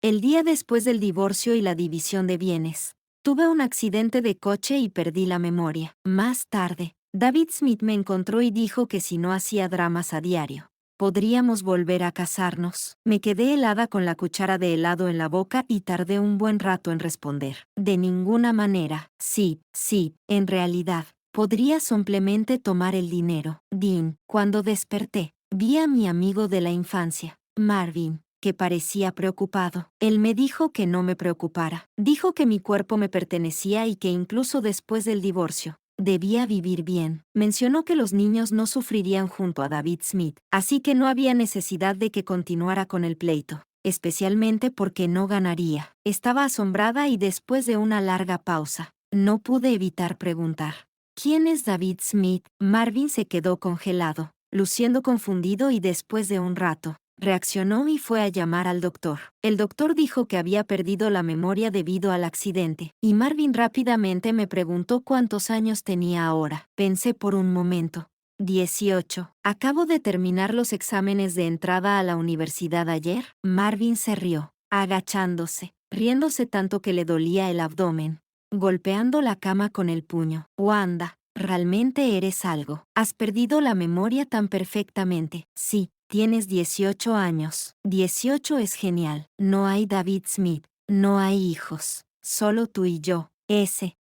El día después del divorcio y la división de bienes. Tuve un accidente de coche y perdí la memoria. Más tarde, David Smith me encontró y dijo que si no hacía dramas a diario, podríamos volver a casarnos. Me quedé helada con la cuchara de helado en la boca y tardé un buen rato en responder. De ninguna manera. Sí, sí, en realidad, podría simplemente tomar el dinero. Dean, cuando desperté, vi a mi amigo de la infancia, Marvin, que parecía preocupado. Él me dijo que no me preocupara. Dijo que mi cuerpo me pertenecía y que incluso después del divorcio, debía vivir bien. Mencionó que los niños no sufrirían junto a David Smith, así que no había necesidad de que continuara con el pleito, especialmente porque no ganaría. Estaba asombrada y después de una larga pausa, no pude evitar preguntar: ¿quién es David Smith? Marvin se quedó congelado, luciendo confundido y después de un rato, reaccionó y fue a llamar al doctor. El doctor dijo que había perdido la memoria debido al accidente, y Marvin rápidamente me preguntó cuántos años tenía ahora. Pensé por un momento. 18. Acabo de terminar los exámenes de entrada a la universidad ayer. Marvin se rió, agachándose, riéndose tanto que le dolía el abdomen, golpeando la cama con el puño. Wanda, realmente eres algo. Has perdido la memoria tan perfectamente. Sí. Tienes 18 años. 18 es genial. No hay David Smith. No hay hijos. Solo tú y yo.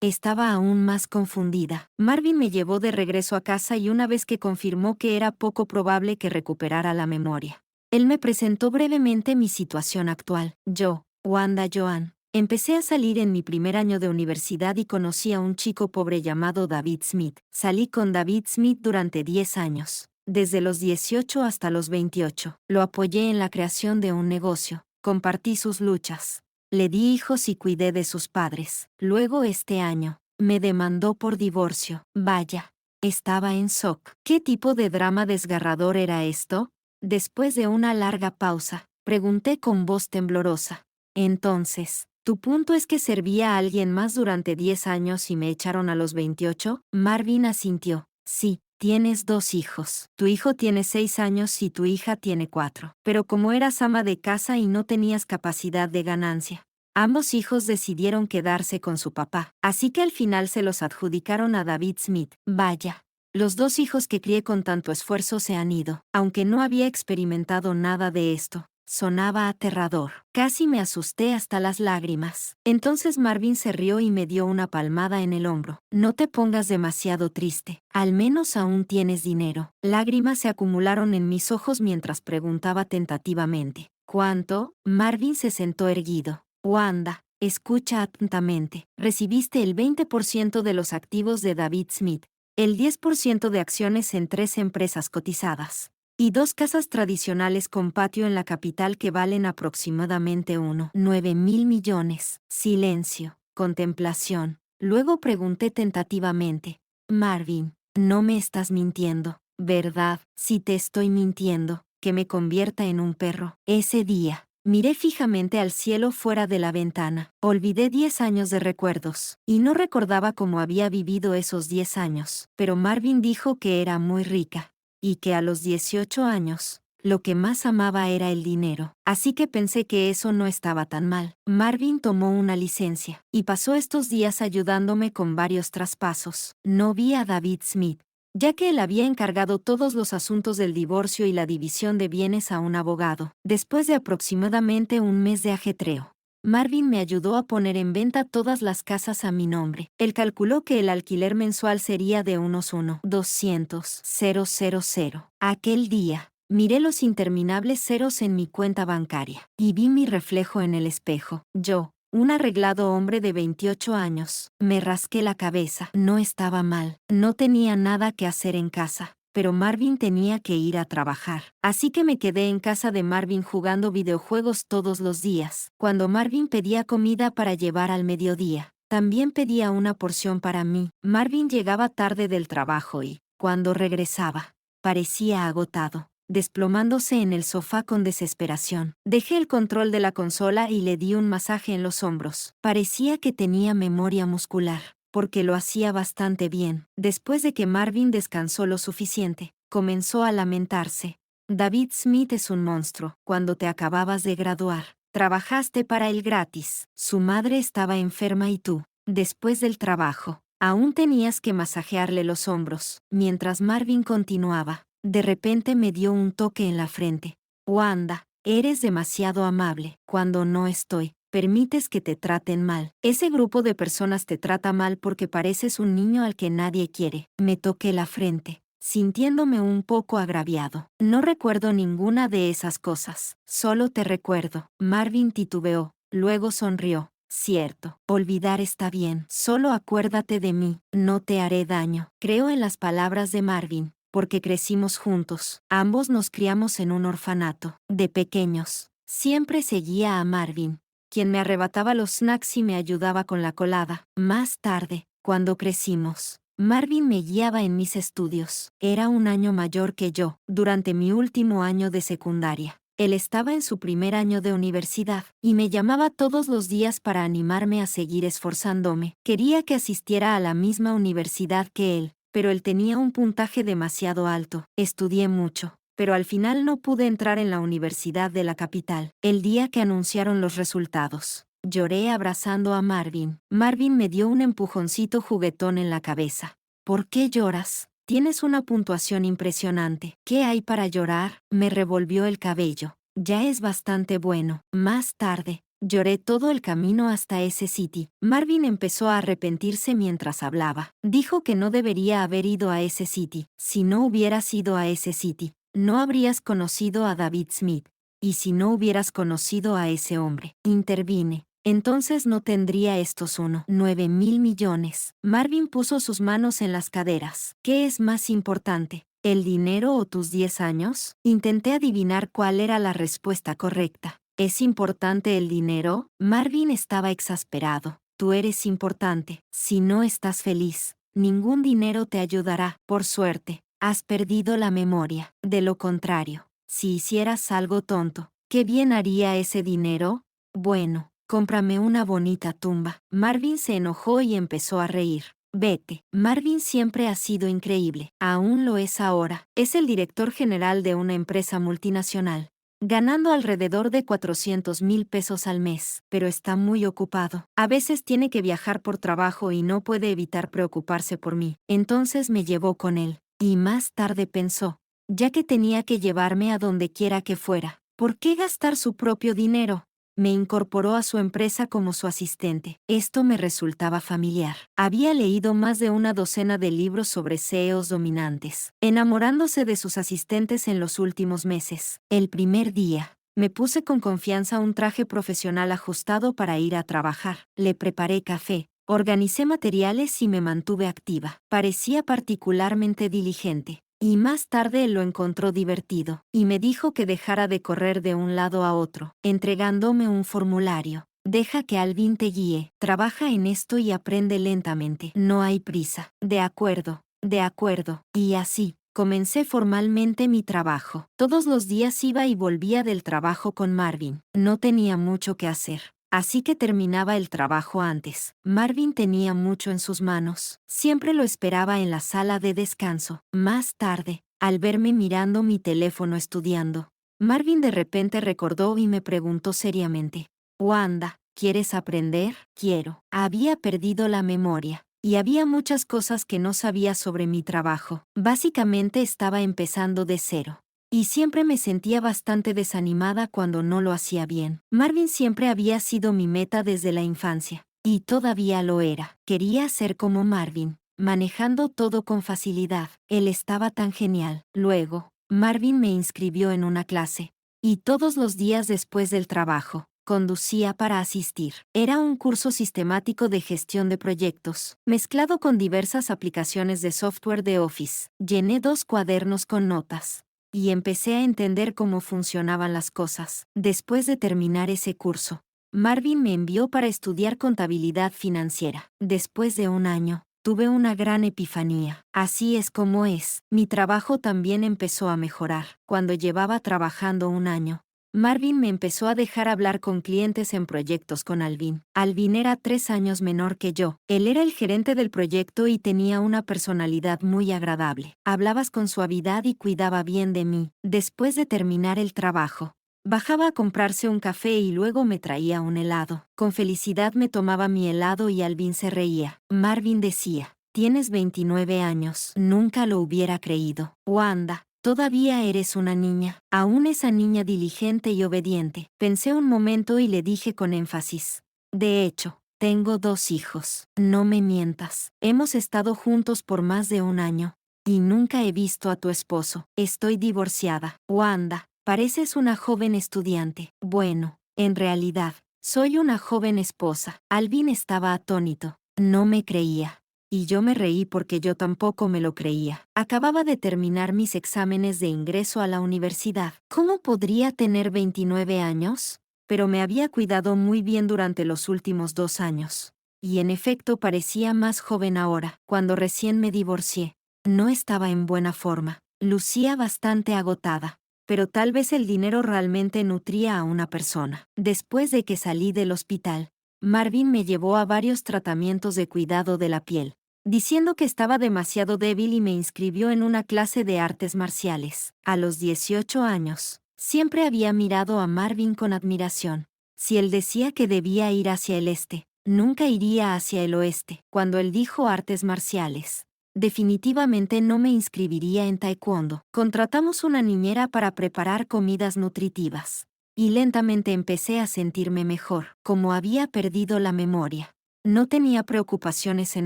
Estaba aún más confundida. Marvin me llevó de regreso a casa y una vez que confirmó que era poco probable que recuperara la memoria, él me presentó brevemente mi situación actual. Yo, Wanda Joan, empecé a salir en mi primer año de universidad y conocí a un chico pobre llamado David Smith. Salí con David Smith durante 10 años. Desde los 18 hasta los 28, lo apoyé en la creación de un negocio, compartí sus luchas, le di hijos y cuidé de sus padres. Luego este año, me demandó por divorcio. Vaya, estaba en shock. ¿Qué tipo de drama desgarrador era esto? Después de una larga pausa, pregunté con voz temblorosa. Entonces, ¿tu punto es que servía a alguien más durante 10 años y me echaron a los 28? Marvin asintió. Sí. Tienes 2 hijos. Tu hijo tiene 6 años y tu hija tiene 4. Pero como eras ama de casa y no tenías capacidad de ganancia, ambos hijos decidieron quedarse con su papá. Así que al final se los adjudicaron a David Smith. Vaya. Los 2 hijos que crié con tanto esfuerzo se han ido. Aunque no había experimentado nada de esto, sonaba aterrador. Casi me asusté hasta las lágrimas. Entonces Marvin se rió y me dio una palmada en el hombro. No te pongas demasiado triste. Al menos aún tienes dinero. Lágrimas se acumularon en mis ojos mientras preguntaba tentativamente. ¿Cuánto? Marvin se sentó erguido. Wanda, escucha atentamente. Recibiste el 20% de los activos de David Smith, el 10% de acciones en 3 empresas cotizadas, y 2 casas tradicionales con patio en la capital que valen aproximadamente 1,9 mil millones. Silencio, contemplación. Luego pregunté tentativamente: Marvin, no me estás mintiendo, ¿verdad? Si te estoy mintiendo, que me convierta en un perro. Ese día, miré fijamente al cielo fuera de la ventana. Olvidé 10 años de recuerdos, y no recordaba cómo había vivido esos 10 años. Pero Marvin dijo que era muy rica, y que a los 18 años, lo que más amaba era el dinero. Así que pensé que eso no estaba tan mal. Marvin tomó una licencia, y pasó estos días ayudándome con varios traspasos. No vi a David Smith, ya que él había encargado todos los asuntos del divorcio y la división de bienes a un abogado. Después de aproximadamente un mes de ajetreo, Marvin me ayudó a poner en venta todas las casas a mi nombre. Él calculó que el alquiler mensual sería de unos 1,200,000. Aquel día, miré los interminables ceros en mi cuenta bancaria y vi mi reflejo en el espejo. Yo, un arreglado hombre de 28 años, me rasqué la cabeza. No estaba mal, no tenía nada que hacer en casa, pero Marvin tenía que ir a trabajar. Así que me quedé en casa de Marvin jugando videojuegos todos los días. Cuando Marvin pedía comida para llevar al mediodía, también pedía una porción para mí. Marvin llegaba tarde del trabajo y, cuando regresaba, parecía agotado, desplomándose en el sofá con desesperación. Dejé el control de la consola y le di un masaje en los hombros. Parecía que tenía memoria muscular, porque lo hacía bastante bien. Después de que Marvin descansó lo suficiente, comenzó a lamentarse. David Smith es un monstruo. Cuando te acababas de graduar, Trabajaste para él gratis. Su madre estaba enferma y tú, después del trabajo, aún tenías que masajearle los hombros. Mientras Marvin continuaba, de repente me dio un toque en la frente. Wanda, eres demasiado amable. Cuando no estoy, permites que te traten mal. Ese grupo de personas te trata mal porque pareces un niño al que nadie quiere. Me toqué la frente, sintiéndome un poco agraviado. No recuerdo ninguna de esas cosas. Solo te recuerdo. Marvin titubeó, luego sonrió. Cierto, olvidar está bien. Solo acuérdate de mí. No te haré daño. Creo en las palabras de Marvin, porque crecimos juntos. Ambos nos criamos en un orfanato. De pequeños, siempre seguía a Marvin, quien me arrebataba los snacks y me ayudaba con la colada. Más tarde, cuando crecimos, Marvin me guiaba en mis estudios. Era un año mayor que yo, durante mi último año de secundaria. Él estaba en su primer año de universidad, y me llamaba todos los días para animarme a seguir esforzándome. Quería que asistiera a la misma universidad que él, pero él tenía un puntaje demasiado alto. Estudié mucho, pero al final no pude entrar en la universidad de la capital. El día que anunciaron los resultados, lloré abrazando a Marvin. Marvin me dio un empujoncito juguetón en la cabeza. ¿Por qué lloras? Tienes una puntuación impresionante. ¿Qué hay para llorar? Me revolvió el cabello. Ya es bastante bueno. Más tarde, lloré todo el camino hasta ese sitio. Marvin empezó a arrepentirse mientras hablaba. Dijo que no debería haber ido a ese sitio. Si no hubieras ido a ese sitio, no habrías conocido a David Smith. Y si no hubieras conocido a ese hombre, intervine. Entonces no tendría estos 9.000 millones. Marvin puso sus manos en las caderas. ¿Qué es más importante, el dinero o tus 10 años? Intenté adivinar cuál era la respuesta correcta. ¿Es importante el dinero? Marvin estaba exasperado. Tú eres importante. Si no estás feliz, ningún dinero te ayudará. Por suerte, has perdido la memoria. De lo contrario, si hicieras algo tonto, ¿qué bien haría ese dinero? Bueno, cómprame una bonita tumba. Marvin se enojó y empezó a reír. Vete. Marvin siempre ha sido increíble. Aún lo es ahora. Es el director general de una empresa multinacional, ganando alrededor de 400,000 pesos al mes, pero está muy ocupado. A veces tiene que viajar por trabajo y no puede evitar preocuparse por mí. Entonces me llevó con él. Y más tarde pensó, ya que tenía que llevarme a donde quiera que fuera, ¿por qué gastar su propio dinero? Me incorporó a su empresa como su asistente. Esto me resultaba familiar. Había leído más de una docena de libros sobre CEOs dominantes, enamorándose de sus asistentes en los últimos meses. El primer día, me puse con confianza un traje profesional ajustado para ir a trabajar. Le preparé café, organicé materiales y me mantuve activa. Parecía particularmente diligente. Y más tarde él lo encontró divertido, y me dijo que dejara de correr de un lado a otro, entregándome un formulario. Deja que Alvin te guíe, trabaja en esto y aprende lentamente. No hay prisa. De acuerdo, de acuerdo. Y así, comencé formalmente mi trabajo. Todos los días iba y volvía del trabajo con Marvin. No tenía mucho que hacer, así que terminaba el trabajo antes. Marvin tenía mucho en sus manos. Siempre lo esperaba en la sala de descanso. Más tarde, al verme mirando mi teléfono estudiando, Marvin de repente recordó y me preguntó seriamente. Wanda, ¿quieres aprender? Quiero. Había perdido la memoria, y había muchas cosas que no sabía sobre mi trabajo. Básicamente estaba empezando de cero. Y siempre me sentía bastante desanimada cuando no lo hacía bien. Marvin siempre había sido mi meta desde la infancia. Y todavía lo era. Quería ser como Marvin, manejando todo con facilidad. Él estaba tan genial. Luego, Marvin me inscribió en una clase. Y todos los días después del trabajo, conducía para asistir. Era un curso sistemático de gestión de proyectos, mezclado con diversas aplicaciones de software de Office. Llené 2 cuadernos con notas y empecé a entender cómo funcionaban las cosas. Después de terminar ese curso, Marvin me envió para estudiar contabilidad financiera. Después de un año, tuve una gran epifanía. Así es como es. Mi trabajo también empezó a mejorar. Cuando llevaba trabajando un año, Marvin me empezó a dejar hablar con clientes en proyectos con Alvin. Alvin era 3 años menor que yo. Él era el gerente del proyecto y tenía una personalidad muy agradable. Hablabas con suavidad y cuidaba bien de mí. Después de terminar el trabajo, Bajaba a comprarse un café y luego me traía un helado. Con felicidad me tomaba mi helado y Alvin se reía. Marvin decía, tienes 29 años. Nunca lo hubiera creído. Wanda, todavía eres una niña. Aún esa niña diligente y obediente. Pensé un momento y le dije con énfasis. De hecho, tengo 2 hijos. No me mientas. Hemos estado juntos por más de un año. Y nunca he visto a tu esposo. Estoy divorciada. Wanda, pareces una joven estudiante. Bueno, en realidad, soy una joven esposa. Alvin estaba atónito. No me creía. Y yo me reí porque yo tampoco me lo creía. Acababa de terminar mis exámenes de ingreso a la universidad. ¿Cómo podría tener 29 años? Pero me había cuidado muy bien durante los últimos 2 años. Y en efecto parecía más joven ahora, cuando recién me divorcié. No estaba en buena forma. Lucía bastante agotada. Pero tal vez el dinero realmente nutría a una persona. Después de que salí del hospital, Marvin me llevó a varios tratamientos de cuidado de la piel, diciendo que estaba demasiado débil y me inscribió en una clase de artes marciales. A los 18 años, siempre había mirado a Marvin con admiración. Si él decía que debía ir hacia el este, nunca iría hacia el oeste. Cuando él dijo artes marciales, definitivamente no me inscribiría en taekwondo. Contratamos una niñera para preparar comidas nutritivas. Y lentamente empecé a sentirme mejor, como había perdido la memoria. No tenía preocupaciones en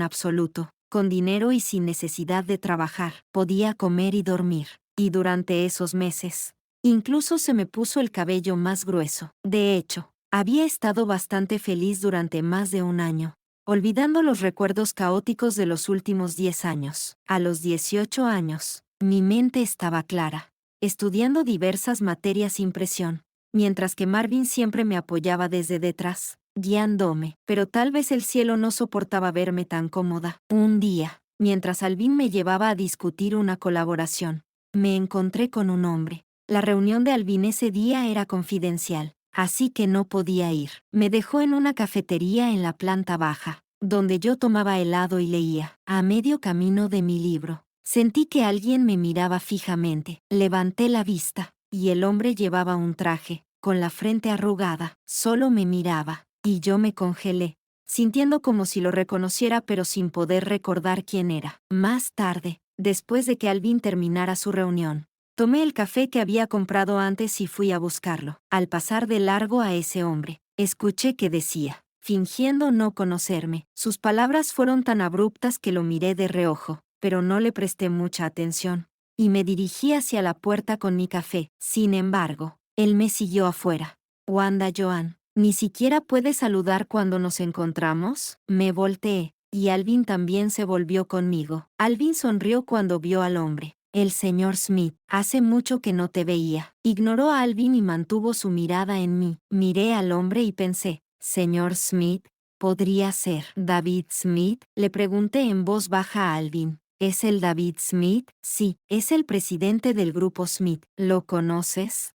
absoluto. Con dinero y sin necesidad de trabajar, podía comer y dormir. Y durante esos meses, incluso se me puso el cabello más grueso. De hecho, había estado bastante feliz durante más de un año, olvidando los recuerdos caóticos de los últimos 10 años. A los 18 años, mi mente estaba clara, estudiando diversas materias sin presión, mientras que Marvin siempre me apoyaba desde detrás, guiándome, pero tal vez el cielo no soportaba verme tan cómoda. Un día, mientras Alvin me llevaba a discutir una colaboración, me encontré con un hombre. La reunión de Alvin ese día era confidencial, así que no podía ir. Me dejó en una cafetería en la planta baja, donde yo tomaba helado y leía. A medio camino de mi libro, sentí que alguien me miraba fijamente. Levanté la vista, y el hombre llevaba un traje, con la frente arrugada. Solo me miraba, y yo me congelé, sintiendo como si lo reconociera pero sin poder recordar quién era. Más tarde, después de que Alvin terminara su reunión, tomé el café que había comprado antes y fui a buscarlo. Al pasar de largo a ese hombre, escuché que decía, fingiendo no conocerme. Sus palabras fueron tan abruptas que lo miré de reojo, pero no le presté mucha atención, y me dirigí hacia la puerta con mi café. Sin embargo, él me siguió afuera. Wanda Joan, ¿ni siquiera puede saludar cuando nos encontramos? Me volteé, y Alvin también se volvió conmigo. Alvin sonrió cuando vio al hombre. El señor Smith, hace mucho que no te veía. Ignoró a Alvin y mantuvo su mirada en mí. Miré al hombre y pensé, señor Smith, ¿podría ser David Smith? Le pregunté en voz baja a Alvin. ¿Es el David Smith? Sí, es el presidente del grupo Smith. ¿Lo conoces?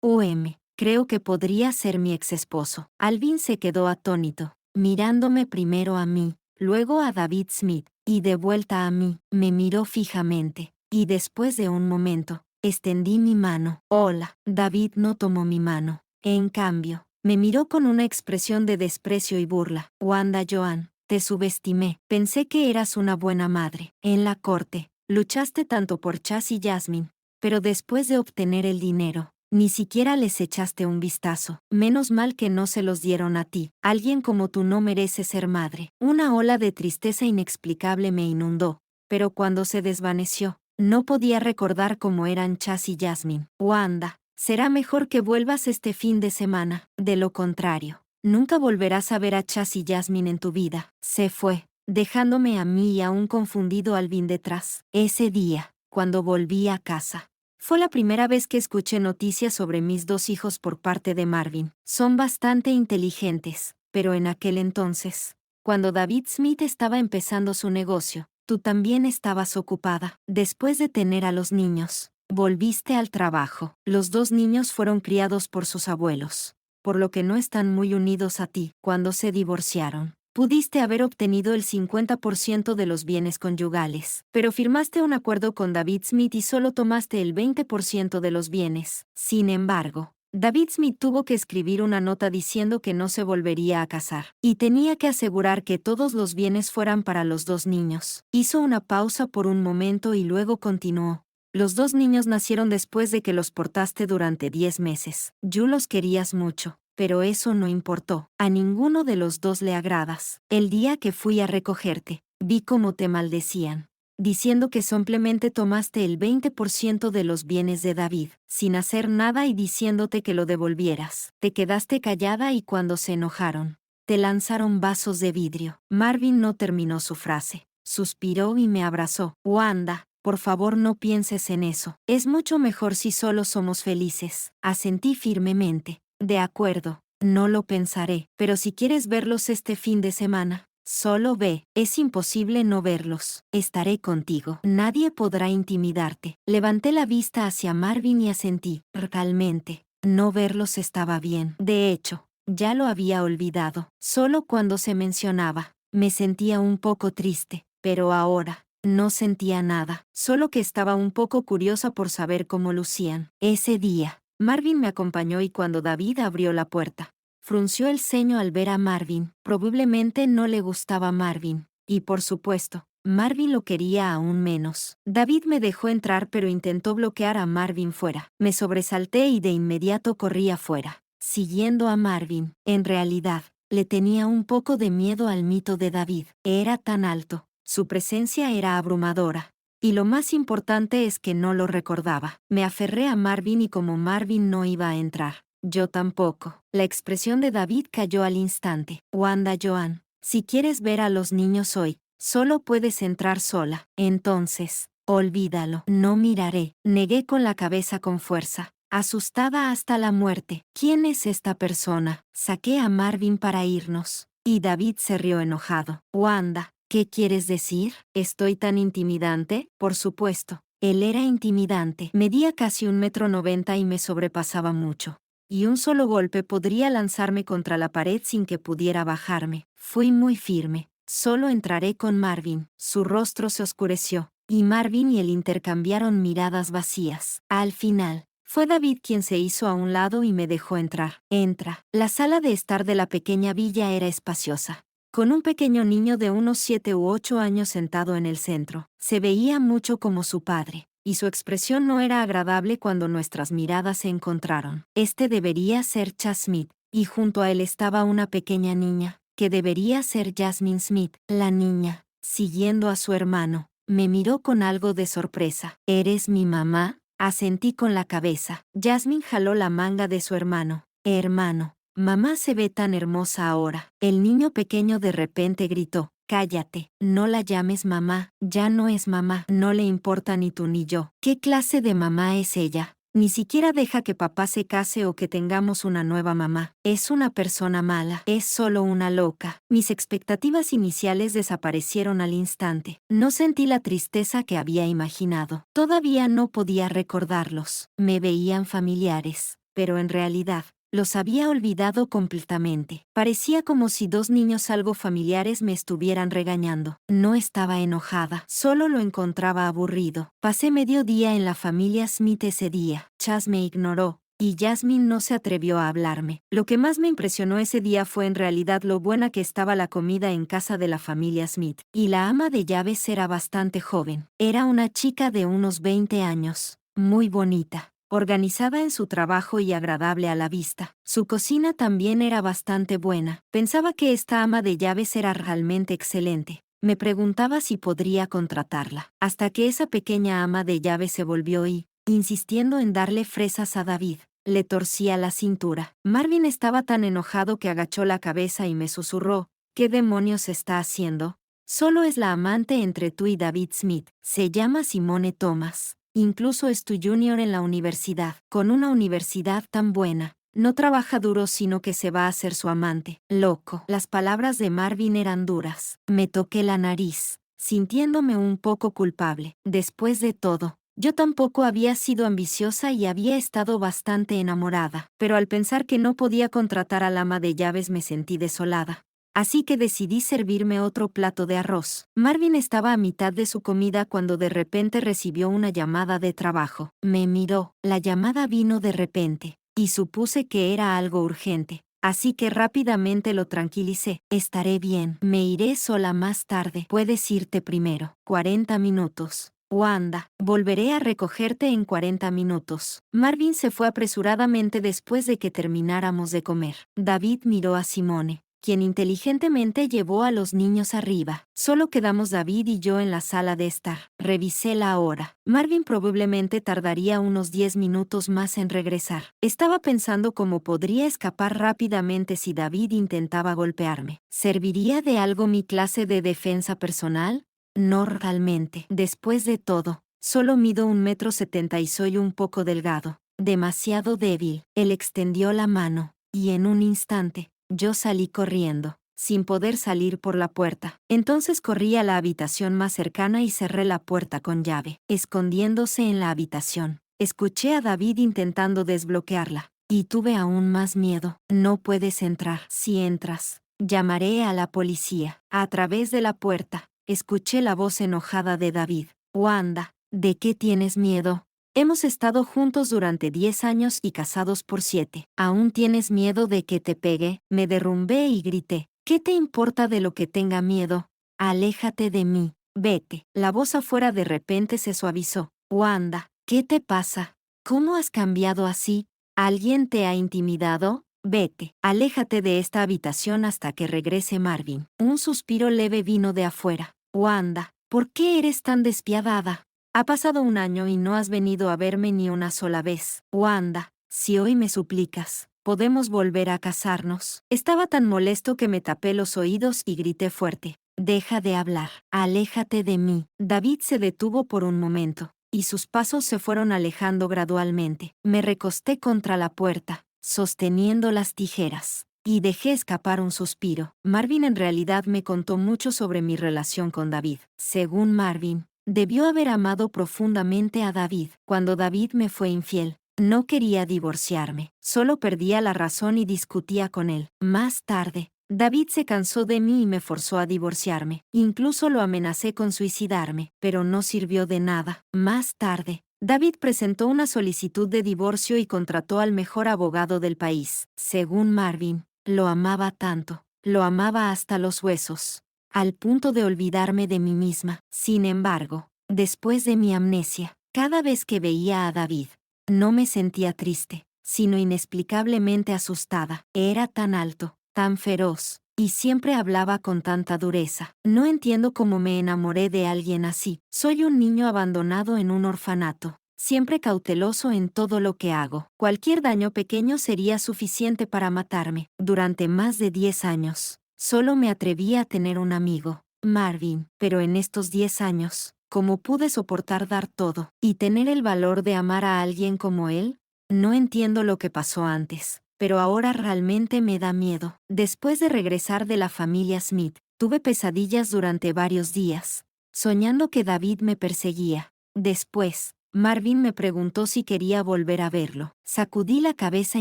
Creo que podría ser mi ex esposo. Alvin se quedó atónito, mirándome primero a mí, luego a David Smith, y de vuelta a mí. Me miró fijamente. Y después de un momento, extendí mi mano. Hola. David no tomó mi mano. En cambio, me miró con una expresión de desprecio y burla. Wanda Joan, te subestimé. Pensé que eras una buena madre. En la corte, luchaste tanto por Chas y Jasmine. Pero después de obtener el dinero, ni siquiera les echaste un vistazo. Menos mal que no se los dieron a ti. Alguien como tú no merece ser madre. Una ola de tristeza inexplicable me inundó, pero cuando se desvaneció, no podía recordar cómo eran Chas y Jasmine. Wanda, será mejor que vuelvas este fin de semana. De lo contrario, nunca volverás a ver a Chas y Jasmine en tu vida. Se fue, dejándome a mí y a un confundido Alvin detrás. Ese día, cuando volví a casa, fue la primera vez que escuché noticias sobre mis 2 hijos por parte de Marvin. Son bastante inteligentes, pero en aquel entonces, cuando David Smith estaba empezando su negocio, tú también estabas ocupada. Después de tener a los niños, volviste al trabajo. Los 2 niños fueron criados por sus abuelos, por lo que no están muy unidos a ti. Cuando se divorciaron, pudiste haber obtenido el 50% de los bienes conyugales, pero firmaste un acuerdo con David Smith y solo tomaste el 20% de los bienes. Sin embargo, David Smith tuvo que escribir una nota diciendo que no se volvería a casar, y tenía que asegurar que todos los bienes fueran para los dos niños. Hizo una pausa por un momento y luego continuó. Los dos niños nacieron después de que los portaste durante 10 meses. Tú los querías mucho, pero eso no importó. A ninguno de los dos le agradas. El día que fui a recogerte, vi cómo te maldecían, diciendo que simplemente tomaste el 20% de los bienes de David, sin hacer nada y diciéndote que lo devolvieras. Te quedaste callada y cuando se enojaron, te lanzaron vasos de vidrio. Marvin no terminó su frase. Suspiró y me abrazó. Wanda, por favor no pienses en eso. Es mucho mejor si solo somos felices. Asentí firmemente. De acuerdo, no lo pensaré, pero si quieres verlos este fin de semana, solo ve, es imposible no verlos. Estaré contigo. Nadie podrá intimidarte. Levanté la vista hacia Marvin y asentí. Realmente, no verlos estaba bien. De hecho, ya lo había olvidado. Solo cuando se mencionaba, me sentía un poco triste, pero ahora, no sentía nada. Solo que estaba un poco curiosa por saber cómo lucían. Ese día, Marvin me acompañó y cuando David abrió la puerta, frunció el ceño al ver a Marvin. Probablemente no le gustaba Marvin. Y por supuesto, Marvin lo quería aún menos. David me dejó entrar pero intentó bloquear a Marvin fuera. Me sobresalté y de inmediato corrí afuera, siguiendo a Marvin. En realidad, le tenía un poco de miedo al mito de David. Era tan alto, su presencia era abrumadora. Y lo más importante es que no lo recordaba. Me aferré a Marvin y como Marvin no iba a entrar, yo tampoco. La expresión de David cayó al instante. Wanda Joan, si quieres ver a los niños hoy, solo puedes entrar sola. Entonces, olvídalo. No miraré. Negué con la cabeza con fuerza, asustada hasta la muerte. ¿Quién es esta persona? Saqué a Marvin para irnos. Y David se rió enojado. Wanda, ¿qué quieres decir? ¿Estoy tan intimidante? Por supuesto. Él era intimidante. Medía casi 1,90 m y me sobrepasaba mucho. Y un solo golpe podría lanzarme contra la pared sin que pudiera bajarme. Fui muy firme. Solo entraré con Marvin. Su rostro se oscureció, y Marvin y él intercambiaron miradas vacías. Al final, fue David quien se hizo a un lado y me dejó entrar. Entra. La sala de estar de la pequeña villa era espaciosa, con un pequeño niño de unos 7 u 8 años sentado en el centro. Se veía mucho como su padre, y su expresión no era agradable cuando nuestras miradas se encontraron. Este debería ser Chas Smith, y junto a él estaba una pequeña niña, que debería ser Jasmine Smith. La niña, siguiendo a su hermano, me miró con algo de sorpresa. ¿Eres mi mamá? Asentí con la cabeza. Jasmine jaló la manga de su hermano. Hermano, mamá se ve tan hermosa ahora. El niño pequeño de repente gritó. Cállate, no la llames mamá, ya no es mamá, no le importa ni tú ni yo. ¿Qué clase de mamá es ella? Ni siquiera deja que papá se case o que tengamos una nueva mamá. Es una persona mala, es solo una loca. Mis expectativas iniciales desaparecieron al instante. No sentí la tristeza que había imaginado. Todavía no podía recordarlos. Me veían familiares, pero en realidad, los había olvidado completamente. Parecía como si dos niños algo familiares me estuvieran regañando. No estaba enojada, solo lo encontraba aburrido. Pasé medio día en la familia Smith ese día. Chas me ignoró, y Jasmine no se atrevió a hablarme. Lo que más me impresionó ese día fue en realidad lo buena que estaba la comida en casa de la familia Smith. Y la ama de llaves era bastante joven. Era una chica de unos 20 años, muy bonita, organizada en su trabajo y agradable a la vista. Su cocina también era bastante buena. Pensaba que esta ama de llaves era realmente excelente. Me preguntaba si podría contratarla, hasta que esa pequeña ama de llaves se volvió y, insistiendo en darle fresas a David, le torcía la cintura. Marvin estaba tan enojado que agachó la cabeza y me susurró, ¿qué demonios está haciendo? Solo es la amante entre tú y David Smith. Se llama Simone Thomas. Incluso es tu junior en la universidad. Con una universidad tan buena, no trabaja duro sino que se va a ser su amante. Loco. Las palabras de Marvin eran duras. Me toqué la nariz, sintiéndome un poco culpable. Después de todo, yo tampoco había sido ambiciosa y había estado bastante enamorada, pero al pensar que no podía contratar al ama de llaves me sentí desolada. Así que decidí servirme otro plato de arroz. Marvin estaba a mitad de su comida cuando de repente recibió una llamada de trabajo. Me miró. La llamada vino de repente. y supuse que era algo urgente. Así que rápidamente lo tranquilicé. Estaré bien. Me iré sola más tarde. Puedes irte primero. 40 minutos. Wanda, volveré a recogerte en 40 minutos. Marvin se fue apresuradamente después de que termináramos de comer. David miró a Simone, quien inteligentemente llevó a los niños arriba. Solo quedamos David y yo en la sala de estar. Revisé la hora. Marvin probablemente tardaría unos 10 minutos más en regresar. Estaba pensando cómo podría escapar rápidamente si David intentaba golpearme. ¿Serviría de algo mi clase de defensa personal? No realmente. Después de todo, solo mido 1,70 m y soy un poco delgado. Demasiado débil. Él extendió la mano, y en un instante, yo salí corriendo, sin poder salir por la puerta. Entonces corrí a la habitación más cercana y cerré la puerta con llave. Escondiéndose en la habitación, escuché a David intentando desbloquearla, y tuve aún más miedo. No puedes entrar. Si entras, llamaré a la policía. A través de la puerta, escuché la voz enojada de David. Wanda, ¿de qué tienes miedo? Hemos estado juntos durante 10 años y casados por 7. ¿Aún tienes miedo de que te pegue? Me derrumbé y grité. ¿Qué te importa de lo que tenga miedo? Aléjate de mí. Vete. La voz afuera de repente se suavizó. Wanda, ¿qué te pasa? ¿Cómo has cambiado así? ¿Alguien te ha intimidado? Vete. Aléjate de esta habitación hasta que regrese Marvin. Un suspiro leve vino de afuera. Wanda, ¿por qué eres tan despiadada? Ha pasado un año y no has venido a verme ni una sola vez. Wanda, si hoy me suplicas, podemos volver a casarnos. Estaba tan molesto que me tapé los oídos y grité fuerte. Deja de hablar. Aléjate de mí. David se detuvo por un momento, y sus pasos se fueron alejando gradualmente. Me recosté contra la puerta, sosteniendo las tijeras, y dejé escapar un suspiro. Marvin en realidad me contó mucho sobre mi relación con David. Según Marvin, debió haber amado profundamente a David. Cuando David me fue infiel, no quería divorciarme, solo perdía la razón y discutía con él. Más tarde, David se cansó de mí y me forzó a divorciarme. Incluso lo amenacé con suicidarme, pero no sirvió de nada. Más tarde, David presentó una solicitud de divorcio y contrató al mejor abogado del país. Según Marvin, lo amaba tanto, lo amaba hasta los huesos, al punto de olvidarme de mí misma. Sin embargo, después de mi amnesia, cada vez que veía a David, no me sentía triste, sino inexplicablemente asustada. Era tan alto, tan feroz, y siempre hablaba con tanta dureza. No entiendo cómo me enamoré de alguien así. Soy un niño abandonado en un orfanato, siempre cauteloso en todo lo que hago. Cualquier daño pequeño sería suficiente para matarme. Durante más de 10 años, solo me atreví a tener un amigo, Marvin, pero en estos 10 años, ¿cómo pude soportar dar todo y tener el valor de amar a alguien como él? No entiendo lo que pasó antes, pero ahora realmente me da miedo. Después de regresar de la familia Smith, tuve pesadillas durante varios días, soñando que David me perseguía. Después, Marvin me preguntó si quería volver a verlo. Sacudí la cabeza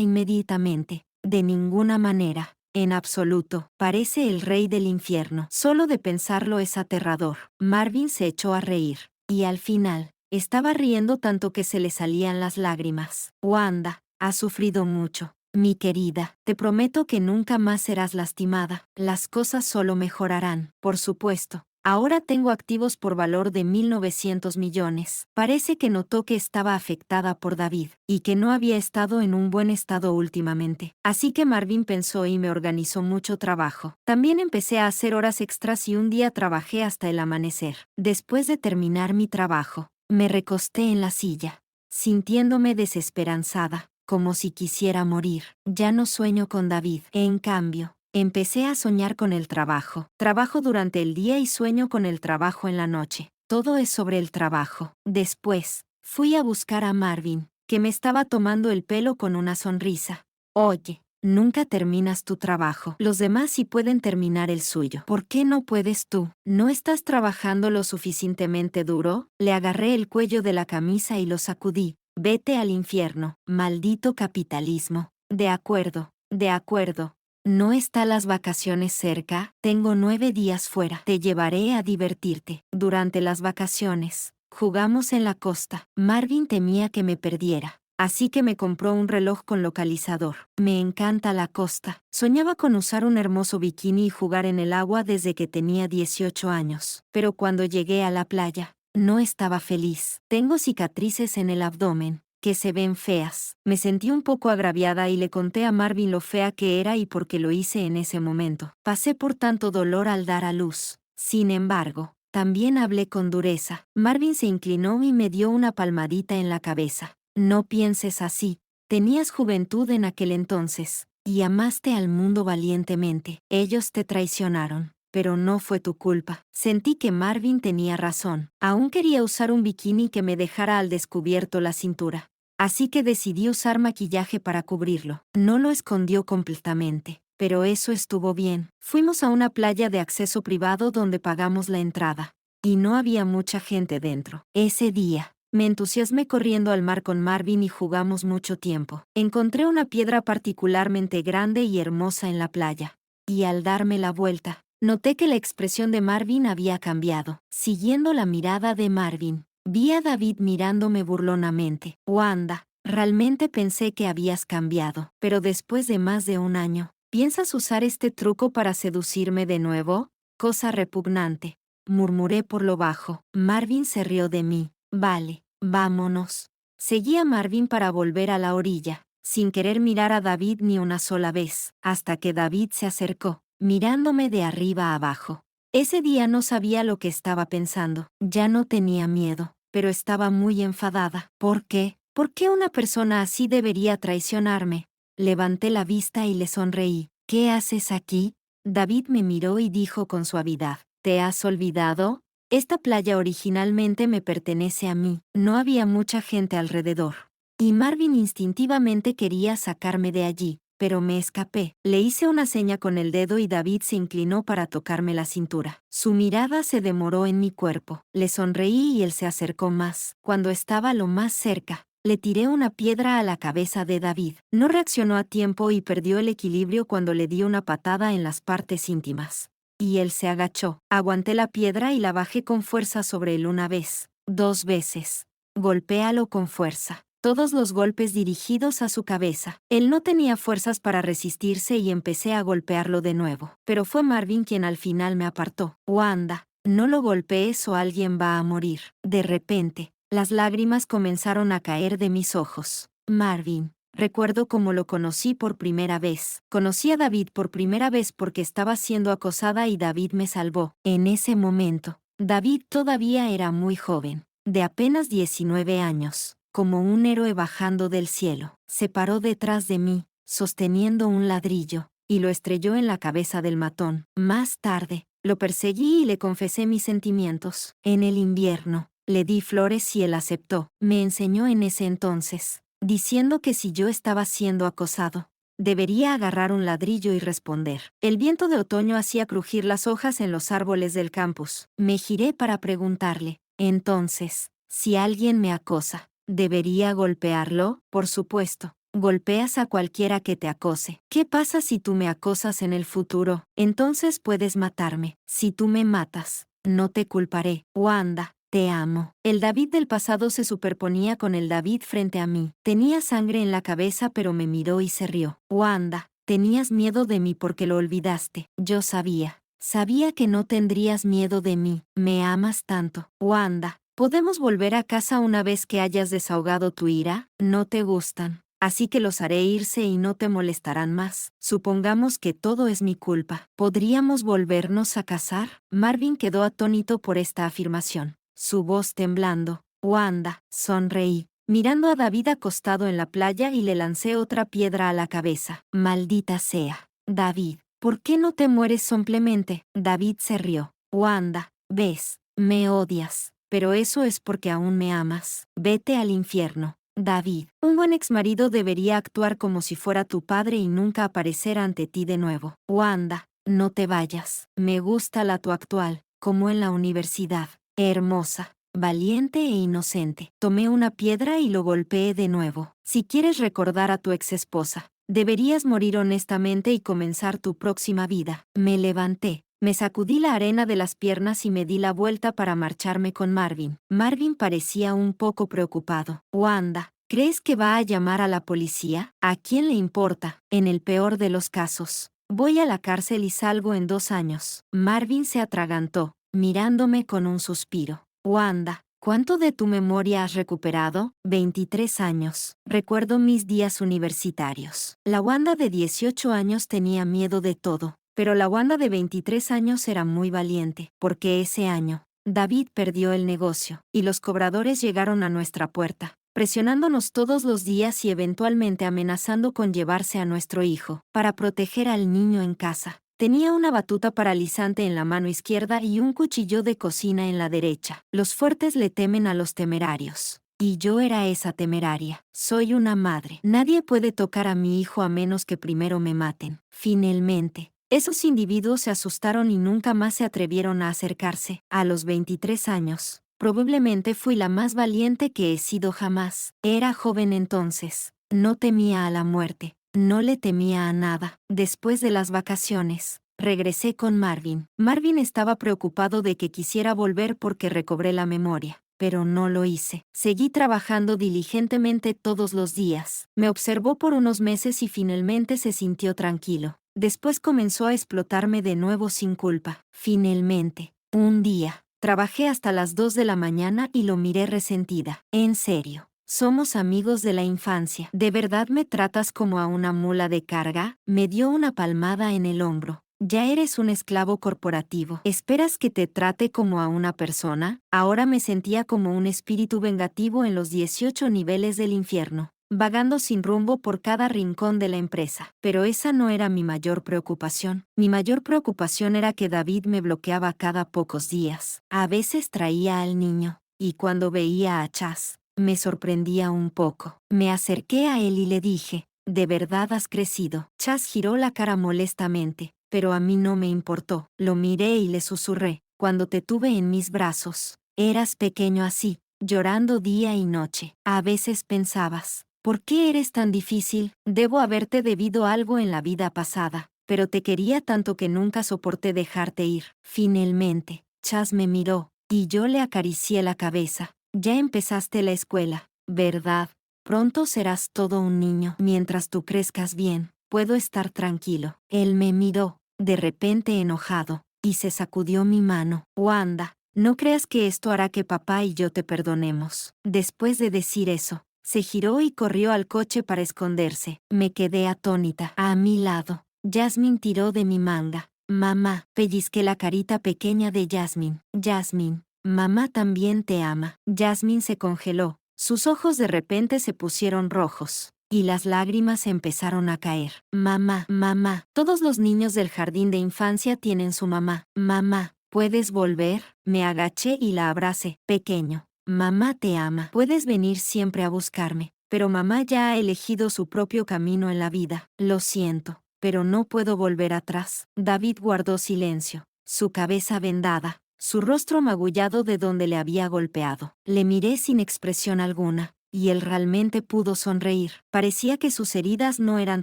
inmediatamente. De ninguna manera. En absoluto. Parece el rey del infierno. Solo de pensarlo es aterrador. Marvin se echó a reír. Y al final, estaba riendo tanto que se le salían las lágrimas. Wanda, has sufrido mucho. Mi querida, te prometo que nunca más serás lastimada. Las cosas solo mejorarán. Por supuesto. Ahora tengo activos por valor de 1.900 millones. Parece que notó que estaba afectada por David, y que no había estado en un buen estado últimamente. Así que Marvin pensó y me organizó mucho trabajo. También empecé a hacer horas extras y un día trabajé hasta el amanecer. Después de terminar mi trabajo, me recosté en la silla, sintiéndome desesperanzada, como si quisiera morir. Ya no sueño con David. En cambio, empecé a soñar con el trabajo. Trabajo durante el día y sueño con el trabajo en la noche. Todo es sobre el trabajo. Después, fui a buscar a Marvin, que me estaba tomando el pelo con una sonrisa. Oye, nunca terminas tu trabajo. Los demás sí pueden terminar el suyo. ¿Por qué no puedes tú? ¿No estás trabajando lo suficientemente duro? Le agarré el cuello de la camisa y lo sacudí. Vete al infierno, maldito capitalismo. De acuerdo, de acuerdo. ¿No están las vacaciones cerca? Tengo 9 días fuera. Te llevaré a divertirte. Durante las vacaciones, jugamos en la costa. Marvin temía que me perdiera, así que me compró un reloj con localizador. Me encanta la costa. Soñaba con usar un hermoso bikini y jugar en el agua desde que tenía 18 años. Pero cuando llegué a la playa, no estaba feliz. Tengo cicatrices en el abdomen, que se ven feas. Me sentí un poco agraviada y le conté a Marvin lo fea que era y por qué lo hice en ese momento. Pasé por tanto dolor al dar a luz. Sin embargo, también hablé con dureza. Marvin se inclinó y me dio una palmadita en la cabeza. No pienses así. Tenías juventud en aquel entonces, y amaste al mundo valientemente. Ellos te traicionaron, pero no fue tu culpa. Sentí que Marvin tenía razón. Aún quería usar un bikini que me dejara al descubierto la cintura. Así que decidí usar maquillaje para cubrirlo. No lo escondió completamente, pero eso estuvo bien. Fuimos a una playa de acceso privado donde pagamos la entrada. Y no había mucha gente dentro. Ese día, me entusiasmé corriendo al mar con Marvin y jugamos mucho tiempo. Encontré una piedra particularmente grande y hermosa en la playa. Y al darme la vuelta, noté que la expresión de Marvin había cambiado. Siguiendo la mirada de Marvin, vi a David mirándome burlonamente. Wanda, realmente pensé que habías cambiado. Pero después de más de un año, ¿piensas usar este truco para seducirme de nuevo? Cosa repugnante, murmuré por lo bajo. Marvin se rió de mí. Vale, vámonos. Seguí a Marvin para volver a la orilla, sin querer mirar a David ni una sola vez, hasta que David se acercó, mirándome de arriba a abajo. Ese día no sabía lo que estaba pensando. Ya no tenía miedo, pero estaba muy enfadada. ¿Por qué? ¿Por qué una persona así debería traicionarme? Levanté la vista y le sonreí. ¿Qué haces aquí? David me miró y dijo con suavidad. ¿Te has olvidado? Esta playa originalmente me pertenece a mí. No había mucha gente alrededor. Y Marvin instintivamente quería sacarme de allí, pero me escapé. Le hice una seña con el dedo y David se inclinó para tocarme la cintura. Su mirada se demoró en mi cuerpo. Le sonreí y él se acercó más. Cuando estaba lo más cerca, le tiré una piedra a la cabeza de David. No reaccionó a tiempo y perdió el equilibrio cuando le di una patada en las partes íntimas. Y él se agachó. Aguanté la piedra y la bajé con fuerza sobre él una vez, 2 veces. Golpéalo con fuerza. Todos los golpes dirigidos a su cabeza. Él no tenía fuerzas para resistirse y empecé a golpearlo de nuevo. Pero fue Marvin quien al final me apartó. Wanda, no lo golpees o alguien va a morir. De repente, las lágrimas comenzaron a caer de mis ojos. Marvin. Recuerdo cómo lo conocí por primera vez. Conocí a David por primera vez porque estaba siendo acosada y David me salvó. En ese momento, David todavía era muy joven, de apenas 19 años, como un héroe bajando del cielo. Se paró detrás de mí, sosteniendo un ladrillo, y lo estrelló en la cabeza del matón. Más tarde, lo perseguí y le confesé mis sentimientos. En el invierno, le di flores y él aceptó. Me enseñó en ese entonces, diciendo que si yo estaba siendo acosado, debería agarrar un ladrillo y responder. El viento de otoño hacía crujir las hojas en los árboles del campus. Me giré para preguntarle, entonces, si alguien me acosa, ¿debería golpearlo? Por supuesto. Golpeas a cualquiera que te acose. ¿Qué pasa si tú me acosas en el futuro? Entonces puedes matarme. Si tú me matas, no te culparé. Wanda. Te amo. El David del pasado se superponía con el David frente a mí. Tenía sangre en la cabeza pero me miró y se rió. Wanda, tenías miedo de mí porque lo olvidaste. Yo sabía. Sabía que no tendrías miedo de mí. Me amas tanto. Wanda, ¿podemos volver a casa una vez que hayas desahogado tu ira? No te gustan. Así que los haré irse y no te molestarán más. Supongamos que todo es mi culpa. ¿Podríamos volvernos a casar? Marvin quedó atónito por esta afirmación. Su voz temblando. Wanda, sonreí, mirando a David acostado en la playa y le lancé otra piedra a la cabeza. Maldita sea. David, ¿por qué no te mueres simplemente? David se rió. Wanda, ves, me odias, pero eso es porque aún me amas. Vete al infierno. David, un buen exmarido debería actuar como si fuera tu padre y nunca aparecer ante ti de nuevo. Wanda, no te vayas. Me gusta la tu actual, como en la universidad. Hermosa, valiente e inocente. Tomé una piedra y lo golpeé de nuevo. Si quieres recordar a tu exesposa, deberías morir honestamente y comenzar tu próxima vida. Me levanté, me sacudí la arena de las piernas y me di la vuelta para marcharme con Marvin. Marvin parecía un poco preocupado. Wanda, ¿Crees que va a llamar a la policía? ¿A quién le importa? En el peor de los casos, voy a la cárcel y salgo en 2 años. Marvin se atragantó, mirándome con un suspiro. Wanda, ¿cuánto de tu memoria has recuperado? 23 años. Recuerdo mis días universitarios. La Wanda de 18 años tenía miedo de todo, pero la Wanda de 23 años era muy valiente, porque ese año, David perdió el negocio, y los cobradores llegaron a nuestra puerta, presionándonos todos los días y eventualmente amenazando con llevarse a nuestro hijo, para proteger al niño en casa. Tenía una batuta paralizante en la mano izquierda y un cuchillo de cocina en la derecha. Los fuertes le temen a los temerarios. Y yo era esa temeraria. Soy una madre. Nadie puede tocar a mi hijo a menos que primero me maten. Finalmente, esos individuos se asustaron y nunca más se atrevieron a acercarse. A los 23 años, probablemente fui la más valiente que he sido jamás. Era joven entonces. No temía a la muerte. No le temía a nada. Después de las vacaciones, regresé con Marvin. Marvin estaba preocupado de que quisiera volver porque recobré la memoria, pero no lo hice. Seguí trabajando diligentemente todos los días. Me observó por unos meses y finalmente se sintió tranquilo. Después comenzó a explotarme de nuevo sin culpa. Finalmente, un día, trabajé hasta las 2 de la mañana y lo miré resentida. En serio. Somos amigos de la infancia. ¿De verdad me tratas como a una mula de carga? Me dio una palmada en el hombro. Ya eres un esclavo corporativo. ¿Esperas que te trate como a una persona? Ahora me sentía como un espíritu vengativo en los 18 niveles del infierno, vagando sin rumbo por cada rincón de la empresa. Pero esa no era mi mayor preocupación. Mi mayor preocupación era que David me bloqueaba cada pocos días. A veces traía al niño, y cuando veía a Chas, me sorprendía un poco. Me acerqué a él y le dije, ¿de verdad has crecido? Chas giró la cara molestamente, pero a mí no me importó. Lo miré y le susurré, cuando te tuve en mis brazos, eras pequeño así, llorando día y noche. A veces pensabas, ¿por qué eres tan difícil? Debo haberte debido algo en la vida pasada, pero te quería tanto que nunca soporté dejarte ir. Finalmente, Chas me miró, y yo le acaricié la cabeza. Ya empezaste la escuela, ¿verdad? Pronto serás todo un niño. Mientras tú crezcas bien, puedo estar tranquilo. Él me miró, de repente enojado, y se sacudió mi mano. Wanda, no creas que esto hará que papá y yo te perdonemos. Después de decir eso, se giró y corrió al coche para esconderse. Me quedé atónita. A mi lado, Jasmine tiró de mi manga. Mamá, pellizqué la carita pequeña de Jasmine. Jasmine. Mamá también te ama. Jasmine se congeló, sus ojos de repente se pusieron rojos, y las lágrimas empezaron a caer. Mamá, mamá, todos los niños del jardín de infancia tienen su mamá. Mamá, ¿puedes volver? Me agaché y la abracé. Pequeño, mamá te ama. Puedes venir siempre a buscarme, pero mamá ya ha elegido su propio camino en la vida. Lo siento, pero no puedo volver atrás. David guardó silencio, su cabeza vendada, su rostro magullado de donde le había golpeado. Le miré sin expresión alguna, y él realmente pudo sonreír. Parecía que sus heridas no eran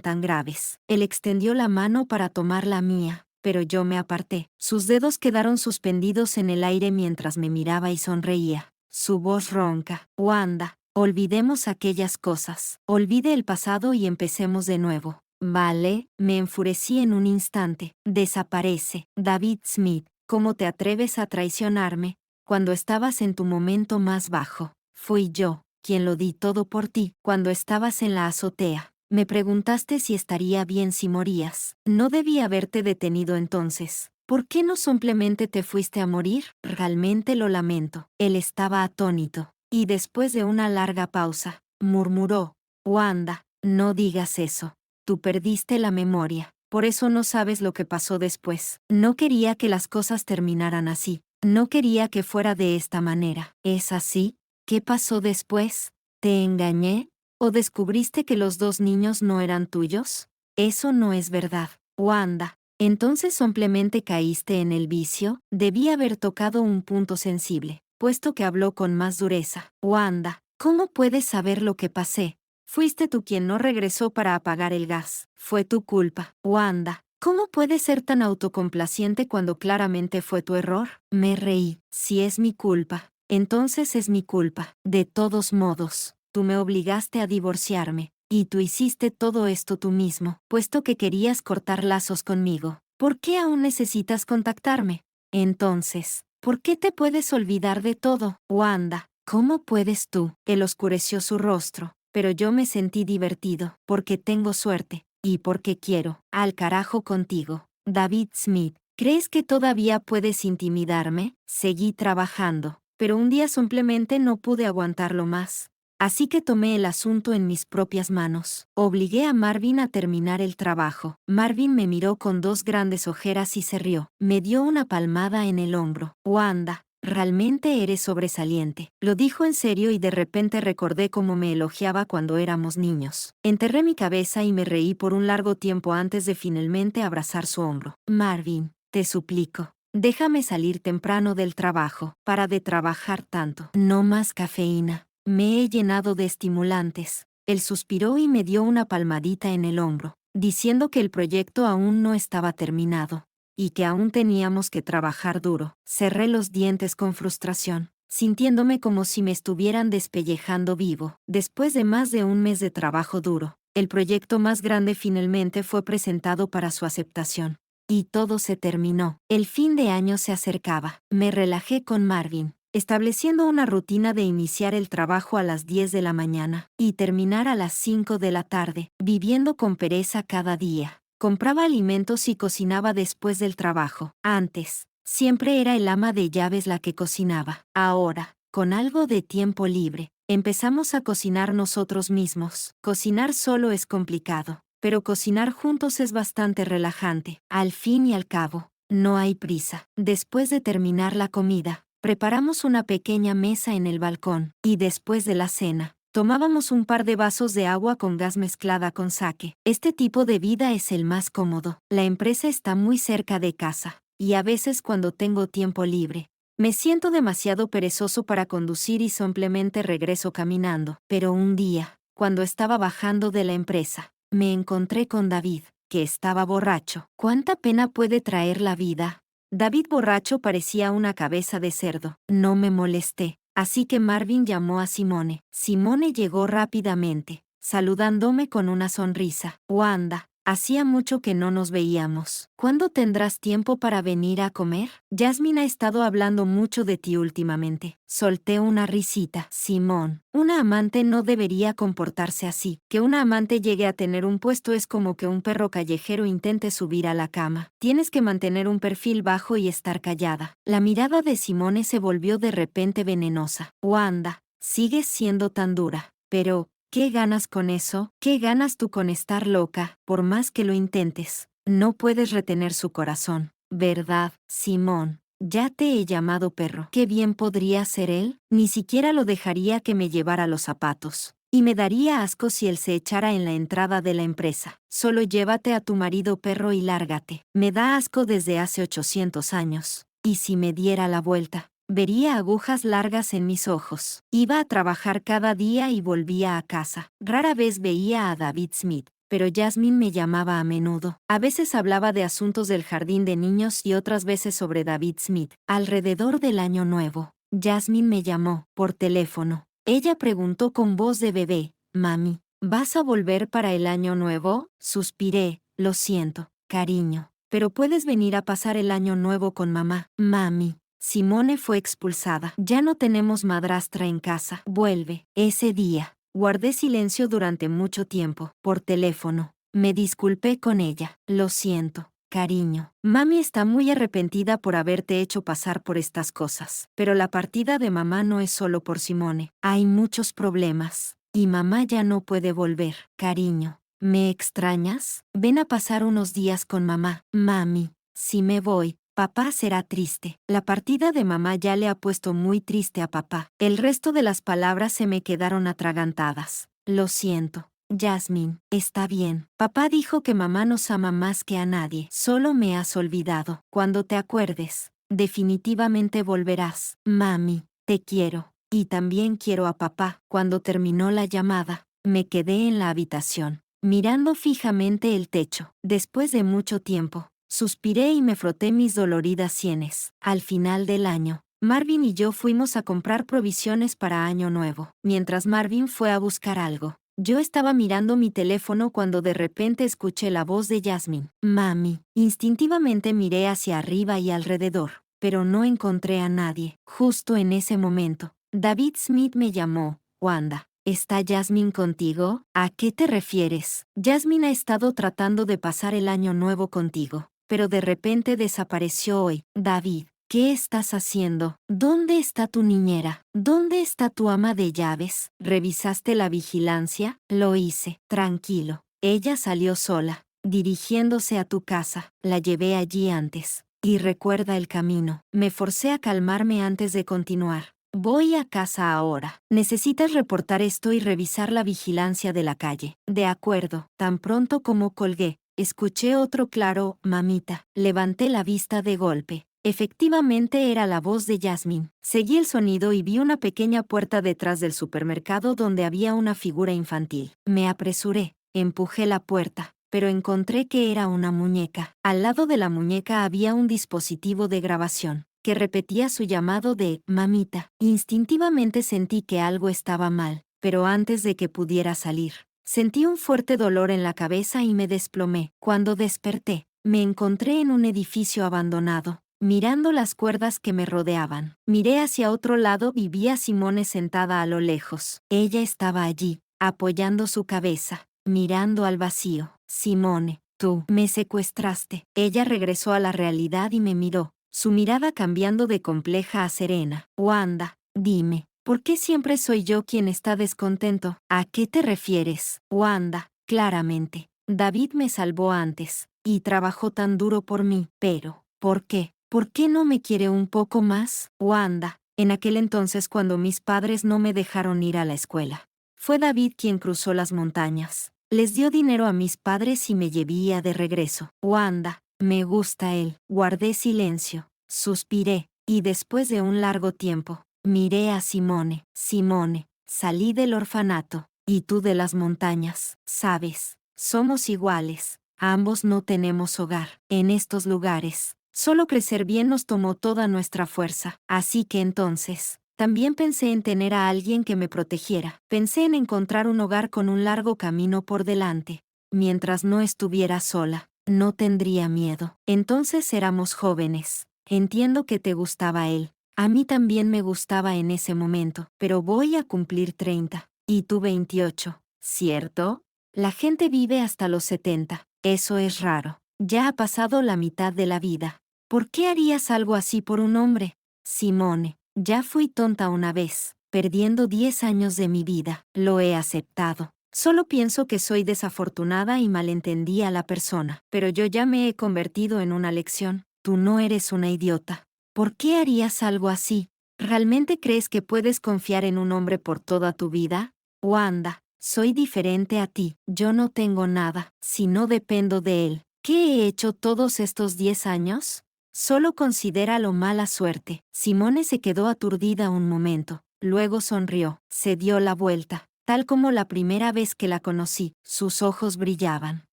tan graves. Él extendió la mano para tomar la mía, pero yo me aparté. Sus dedos quedaron suspendidos en el aire mientras me miraba y sonreía. Su voz ronca. Wanda, olvidemos aquellas cosas. Olvide el pasado y empecemos de nuevo. Vale, me enfurecí en un instante. Desaparece. David Smith. ¿Cómo te atreves a traicionarme, cuando estabas en tu momento más bajo? Fui yo, quien lo di todo por ti, cuando estabas en la azotea. Me preguntaste si estaría bien si morías. No debí haberte detenido entonces. ¿Por qué no simplemente te fuiste a morir? Realmente lo lamento. Él estaba atónito, y después de una larga pausa, murmuró, Wanda, no digas eso. Tú perdiste la memoria. Por eso no sabes lo que pasó después. No quería que las cosas terminaran así. No quería que fuera de esta manera. ¿Es así? ¿Qué pasó después? ¿Te engañé? ¿O descubriste que los 2 niños no eran tuyos? Eso no es verdad, Wanda. Entonces simplemente caíste en el vicio. Debí haber tocado un punto sensible, puesto que habló con más dureza. Wanda, ¿cómo puedes saber lo que pasé? Fuiste tú quien no regresó para apagar el gas. Fue tu culpa. Wanda, ¿cómo puedes ser tan autocomplaciente cuando claramente fue tu error? Me reí. Si es mi culpa, entonces es mi culpa. De todos modos, tú me obligaste a divorciarme, y tú hiciste todo esto tú mismo, puesto que querías cortar lazos conmigo. ¿Por qué aún necesitas contactarme? Entonces, ¿por qué te puedes olvidar de todo, Wanda? ¿Cómo puedes tú? Él oscureció su rostro, pero yo me sentí divertido, porque tengo suerte, y porque quiero. Al carajo contigo, David Smith. ¿Crees que todavía puedes intimidarme? Seguí trabajando, pero un día simplemente no pude aguantarlo más. Así que tomé el asunto en mis propias manos. Obligué a Marvin a terminar el trabajo. Marvin me miró con dos grandes ojeras y se rió. Me dio una palmada en el hombro. Wanda, realmente eres sobresaliente. Lo dijo en serio y de repente recordé cómo me elogiaba cuando éramos niños. Enterré mi cabeza y me reí por un largo tiempo antes de finalmente abrazar su hombro. Marvin, te suplico. Déjame salir temprano del trabajo. Para de trabajar tanto. No más cafeína. Me he llenado de estimulantes. Él suspiró y me dio una palmadita en el hombro, diciendo que el proyecto aún no estaba terminado, y que aún teníamos que trabajar duro. Cerré los dientes con frustración, sintiéndome como si me estuvieran despellejando vivo. Después de más de un mes de trabajo duro, el proyecto más grande finalmente fue presentado para su aceptación. Y todo se terminó. El fin de año se acercaba. Me relajé con Marvin, estableciendo una rutina de iniciar el trabajo a las 10 de la mañana y terminar a las 5 de la tarde, viviendo con pereza cada día. Compraba alimentos y cocinaba después del trabajo. Antes, siempre era el ama de llaves la que cocinaba. Ahora, con algo de tiempo libre, empezamos a cocinar nosotros mismos. Cocinar solo es complicado, pero cocinar juntos es bastante relajante. Al fin y al cabo, no hay prisa. Después de terminar la comida, preparamos una pequeña mesa en el balcón, y después de la cena, tomábamos un par de vasos de agua con gas mezclada con sake. Este tipo de vida es el más cómodo. La empresa está muy cerca de casa, y a veces cuando tengo tiempo libre, me siento demasiado perezoso para conducir y simplemente regreso caminando. Pero un día, cuando estaba bajando de la empresa, me encontré con David, que estaba borracho. ¿Cuánta pena puede traer la vida? David borracho parecía una cabeza de cerdo. No me molesté, así que Marvin llamó a Simone. Simone llegó rápidamente, saludándome con una sonrisa. Wanda, hacía mucho que no nos veíamos. ¿Cuándo tendrás tiempo para venir a comer? Jasmine ha estado hablando mucho de ti últimamente. Solté una risita. Simón, una amante no debería comportarse así. Que una amante llegue a tener un puesto es como que un perro callejero intente subir a la cama. Tienes que mantener un perfil bajo y estar callada. La mirada de Simone se volvió de repente venenosa. Wanda, sigues siendo tan dura. Pero, ¿qué ganas con eso? ¿Qué ganas tú con estar loca? Por más que lo intentes, no puedes retener su corazón, ¿verdad, Simón? Ya te he llamado perro. ¿Qué bien podría ser él? Ni siquiera lo dejaría que me llevara los zapatos. Y me daría asco si él se echara en la entrada de la empresa. Solo llévate a tu marido perro y lárgate. Me da asco desde hace 800 años. Y si me diera la vuelta, vería agujas largas en mis ojos. Iba a trabajar cada día y volvía a casa. Rara vez veía a David Smith, pero Jasmine me llamaba a menudo. A veces hablaba de asuntos del jardín de niños y otras veces sobre David Smith. Alrededor del año nuevo, Jasmine me llamó por teléfono. Ella preguntó con voz de bebé: «Mami, ¿vas a volver para el año nuevo?». Suspiré: «Lo siento, cariño, pero puedes venir a pasar el año nuevo con mamá». «Mami, Simone fue expulsada. Ya no tenemos madrastra en casa. Vuelve». Ese día, guardé silencio durante mucho tiempo. Por teléfono, me disculpé con ella. «Lo siento, cariño. Mami está muy arrepentida por haberte hecho pasar por estas cosas. Pero la partida de mamá no es solo por Simone. Hay muchos problemas. Y mamá ya no puede volver. Cariño, ¿me extrañas? Ven a pasar unos días con mamá». «Mami, si me voy, papá será triste». La partida de mamá ya le ha puesto muy triste a papá. El resto de las palabras se me quedaron atragantadas. «Lo siento, Jasmine, está bien. Papá dijo que mamá nos ama más que a nadie. Solo me has olvidado. Cuando te acuerdes, definitivamente volverás. Mami, te quiero. Y también quiero a papá». Cuando terminó la llamada, me quedé en la habitación, mirando fijamente el techo. Después de mucho tiempo, suspiré y me froté mis doloridas sienes. Al final del año, Marvin y yo fuimos a comprar provisiones para Año Nuevo. Mientras Marvin fue a buscar algo, yo estaba mirando mi teléfono cuando de repente escuché la voz de Jasmine. Mami. Instintivamente miré hacia arriba y alrededor, pero no encontré a nadie. Justo en ese momento, David Smith me llamó. Wanda, ¿está Jasmine contigo? ¿A qué te refieres? Jasmine ha estado tratando de pasar el Año Nuevo contigo, pero de repente desapareció hoy. David, ¿qué estás haciendo? ¿Dónde está tu niñera? ¿Dónde está tu ama de llaves? ¿Revisaste la vigilancia? Lo hice. Tranquilo. Ella salió sola, dirigiéndose a tu casa. La llevé allí antes. Y recuerda el camino. Me forcé a calmarme antes de continuar. Voy a casa ahora. Necesitas reportar esto y revisar la vigilancia de la calle. De acuerdo. Tan pronto como colgué, escuché otro claro, mamita. Levanté la vista de golpe. Efectivamente era la voz de Jasmine. Seguí el sonido y vi una pequeña puerta detrás del supermercado donde había una figura infantil. Me apresuré, empujé la puerta, pero encontré que era una muñeca. Al lado de la muñeca había un dispositivo de grabación, que repetía su llamado de mamita. Instintivamente sentí que algo estaba mal, pero antes de que pudiera salir, sentí un fuerte dolor en la cabeza y me desplomé. Cuando desperté, me encontré en un edificio abandonado, mirando las cuerdas que me rodeaban. Miré hacia otro lado y vi a Simone sentada a lo lejos. Ella estaba allí, apoyando su cabeza, mirando al vacío. Simone, tú me secuestraste. Ella regresó a la realidad y me miró, su mirada cambiando de compleja a serena. Wanda, dime, ¿por qué siempre soy yo quien está descontento? ¿A qué te refieres? Wanda, claramente, David me salvó antes, y trabajó tan duro por mí, pero, ¿por qué? ¿Por qué no me quiere un poco más? Wanda, en aquel entonces cuando mis padres no me dejaron ir a la escuela, fue David quien cruzó las montañas. Les dio dinero a mis padres y me llevía de regreso. Wanda, me gusta él. Guardé silencio, suspiré, y después de un largo tiempo, miré a Simone. Simone, salí del orfanato, y tú de las montañas. Sabes, somos iguales. Ambos no tenemos hogar. En estos lugares, solo crecer bien nos tomó toda nuestra fuerza. Así que entonces, también pensé en tener a alguien que me protegiera. Pensé en encontrar un hogar con un largo camino por delante. Mientras no estuviera sola, no tendría miedo. Entonces éramos jóvenes. Entiendo que te gustaba él. A mí también me gustaba en ese momento, pero voy a cumplir 30. Y tú 28, ¿cierto? La gente vive hasta los 70. Eso es raro. Ya ha pasado la mitad de la vida. ¿Por qué harías algo así por un hombre? Simone, ya fui tonta una vez, perdiendo 10 años de mi vida. Lo he aceptado. Solo pienso que soy desafortunada y malentendí a la persona. Pero yo ya me he convertido en una lección. Tú no eres una idiota. ¿Por qué harías algo así? ¿Realmente crees que puedes confiar en un hombre por toda tu vida? Wanda, soy diferente a ti. Yo no tengo nada, si no dependo de él. ¿Qué he hecho todos estos 10 años? Solo considéralo mala suerte. Simone se quedó aturdida un momento, luego sonrió, se dio la vuelta, tal como la primera vez que la conocí. Sus ojos brillaban.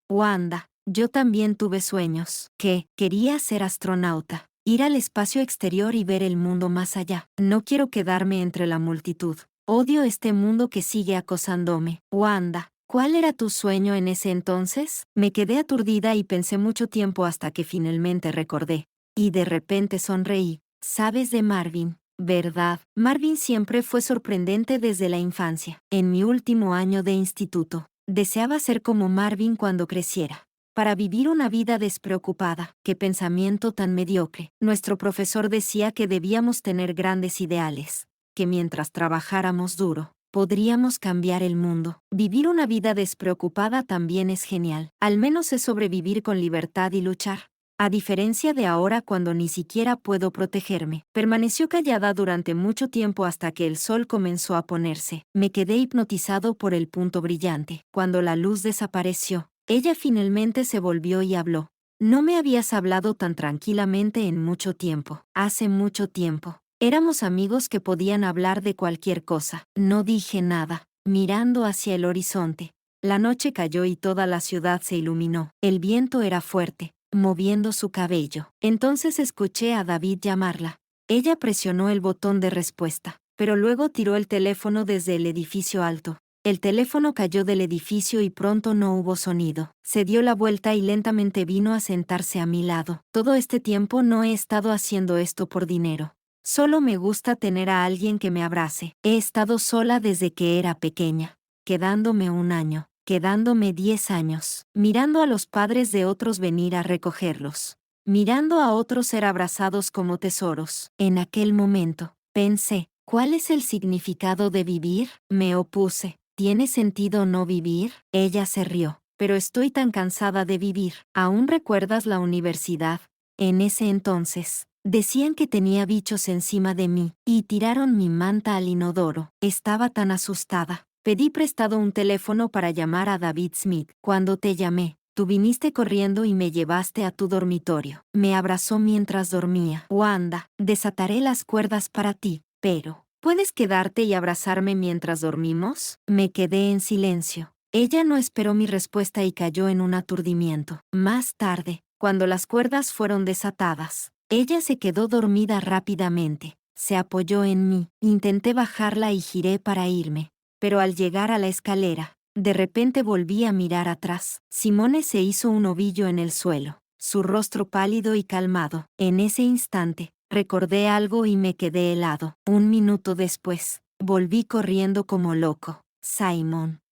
Wanda, yo también tuve sueños. Quería ser astronauta, ir al espacio exterior y ver el mundo más allá. No quiero quedarme entre la multitud. Odio este mundo que sigue acosándome. Wanda, ¿cuál era tu sueño en ese entonces? Me quedé aturdida y pensé mucho tiempo hasta que finalmente recordé. Y de repente sonreí. Sabes de Marvin, ¿verdad? Marvin siempre fue sorprendente desde la infancia. En mi último año de instituto, deseaba ser como Marvin cuando creciera, para vivir una vida despreocupada. ¡Qué pensamiento tan mediocre! Nuestro profesor decía que debíamos tener grandes ideales, que mientras trabajáramos duro, podríamos cambiar el mundo. Vivir una vida despreocupada también es genial. Al menos es sobrevivir con libertad y luchar. A diferencia de ahora cuando ni siquiera puedo protegerme. Permaneció callada durante mucho tiempo hasta que el sol comenzó a ponerse. Me quedé hipnotizado por el punto brillante. Cuando la luz desapareció, ella finalmente se volvió y habló. No me habías hablado tan tranquilamente en mucho tiempo. Hace mucho tiempo. Éramos amigos que podían hablar de cualquier cosa. No dije nada, mirando hacia el horizonte. La noche cayó y toda la ciudad se iluminó. El viento era fuerte, moviendo su cabello. Entonces escuché a David llamarla. Ella presionó el botón de respuesta, pero luego tiró el teléfono desde el edificio alto. El teléfono cayó del edificio y pronto no hubo sonido. Se dio la vuelta y lentamente vino a sentarse a mi lado. Todo este tiempo no he estado haciendo esto por dinero. Solo me gusta tener a alguien que me abrace. He estado sola desde que era pequeña, quedándome 1 año, quedándome 10 años, mirando a los padres de otros venir a recogerlos, mirando a otros ser abrazados como tesoros. En aquel momento, pensé, ¿cuál es el significado de vivir? Me opuse. ¿Tiene sentido no vivir? Ella se rió. Pero estoy tan cansada de vivir. ¿Aún recuerdas la universidad? En ese entonces, decían que tenía bichos encima de mí, y tiraron mi manta al inodoro. Estaba tan asustada. Pedí prestado un teléfono para llamar a David Smith. Cuando te llamé, tú viniste corriendo y me llevaste a tu dormitorio. Me abrazó mientras dormía. Wanda, desataré las cuerdas para ti, pero ¿puedes quedarte y abrazarme mientras dormimos? Me quedé en silencio. Ella no esperó mi respuesta y cayó en un aturdimiento. Más tarde, cuando las cuerdas fueron desatadas, ella se quedó dormida rápidamente. Se apoyó en mí. Intenté bajarla y giré para irme. Pero al llegar a la escalera, de repente volví a mirar atrás. Simone se hizo un ovillo en el suelo, su rostro pálido y calmado. En ese instante, recordé algo y me quedé helado. 1 minuto después, volví corriendo como loco.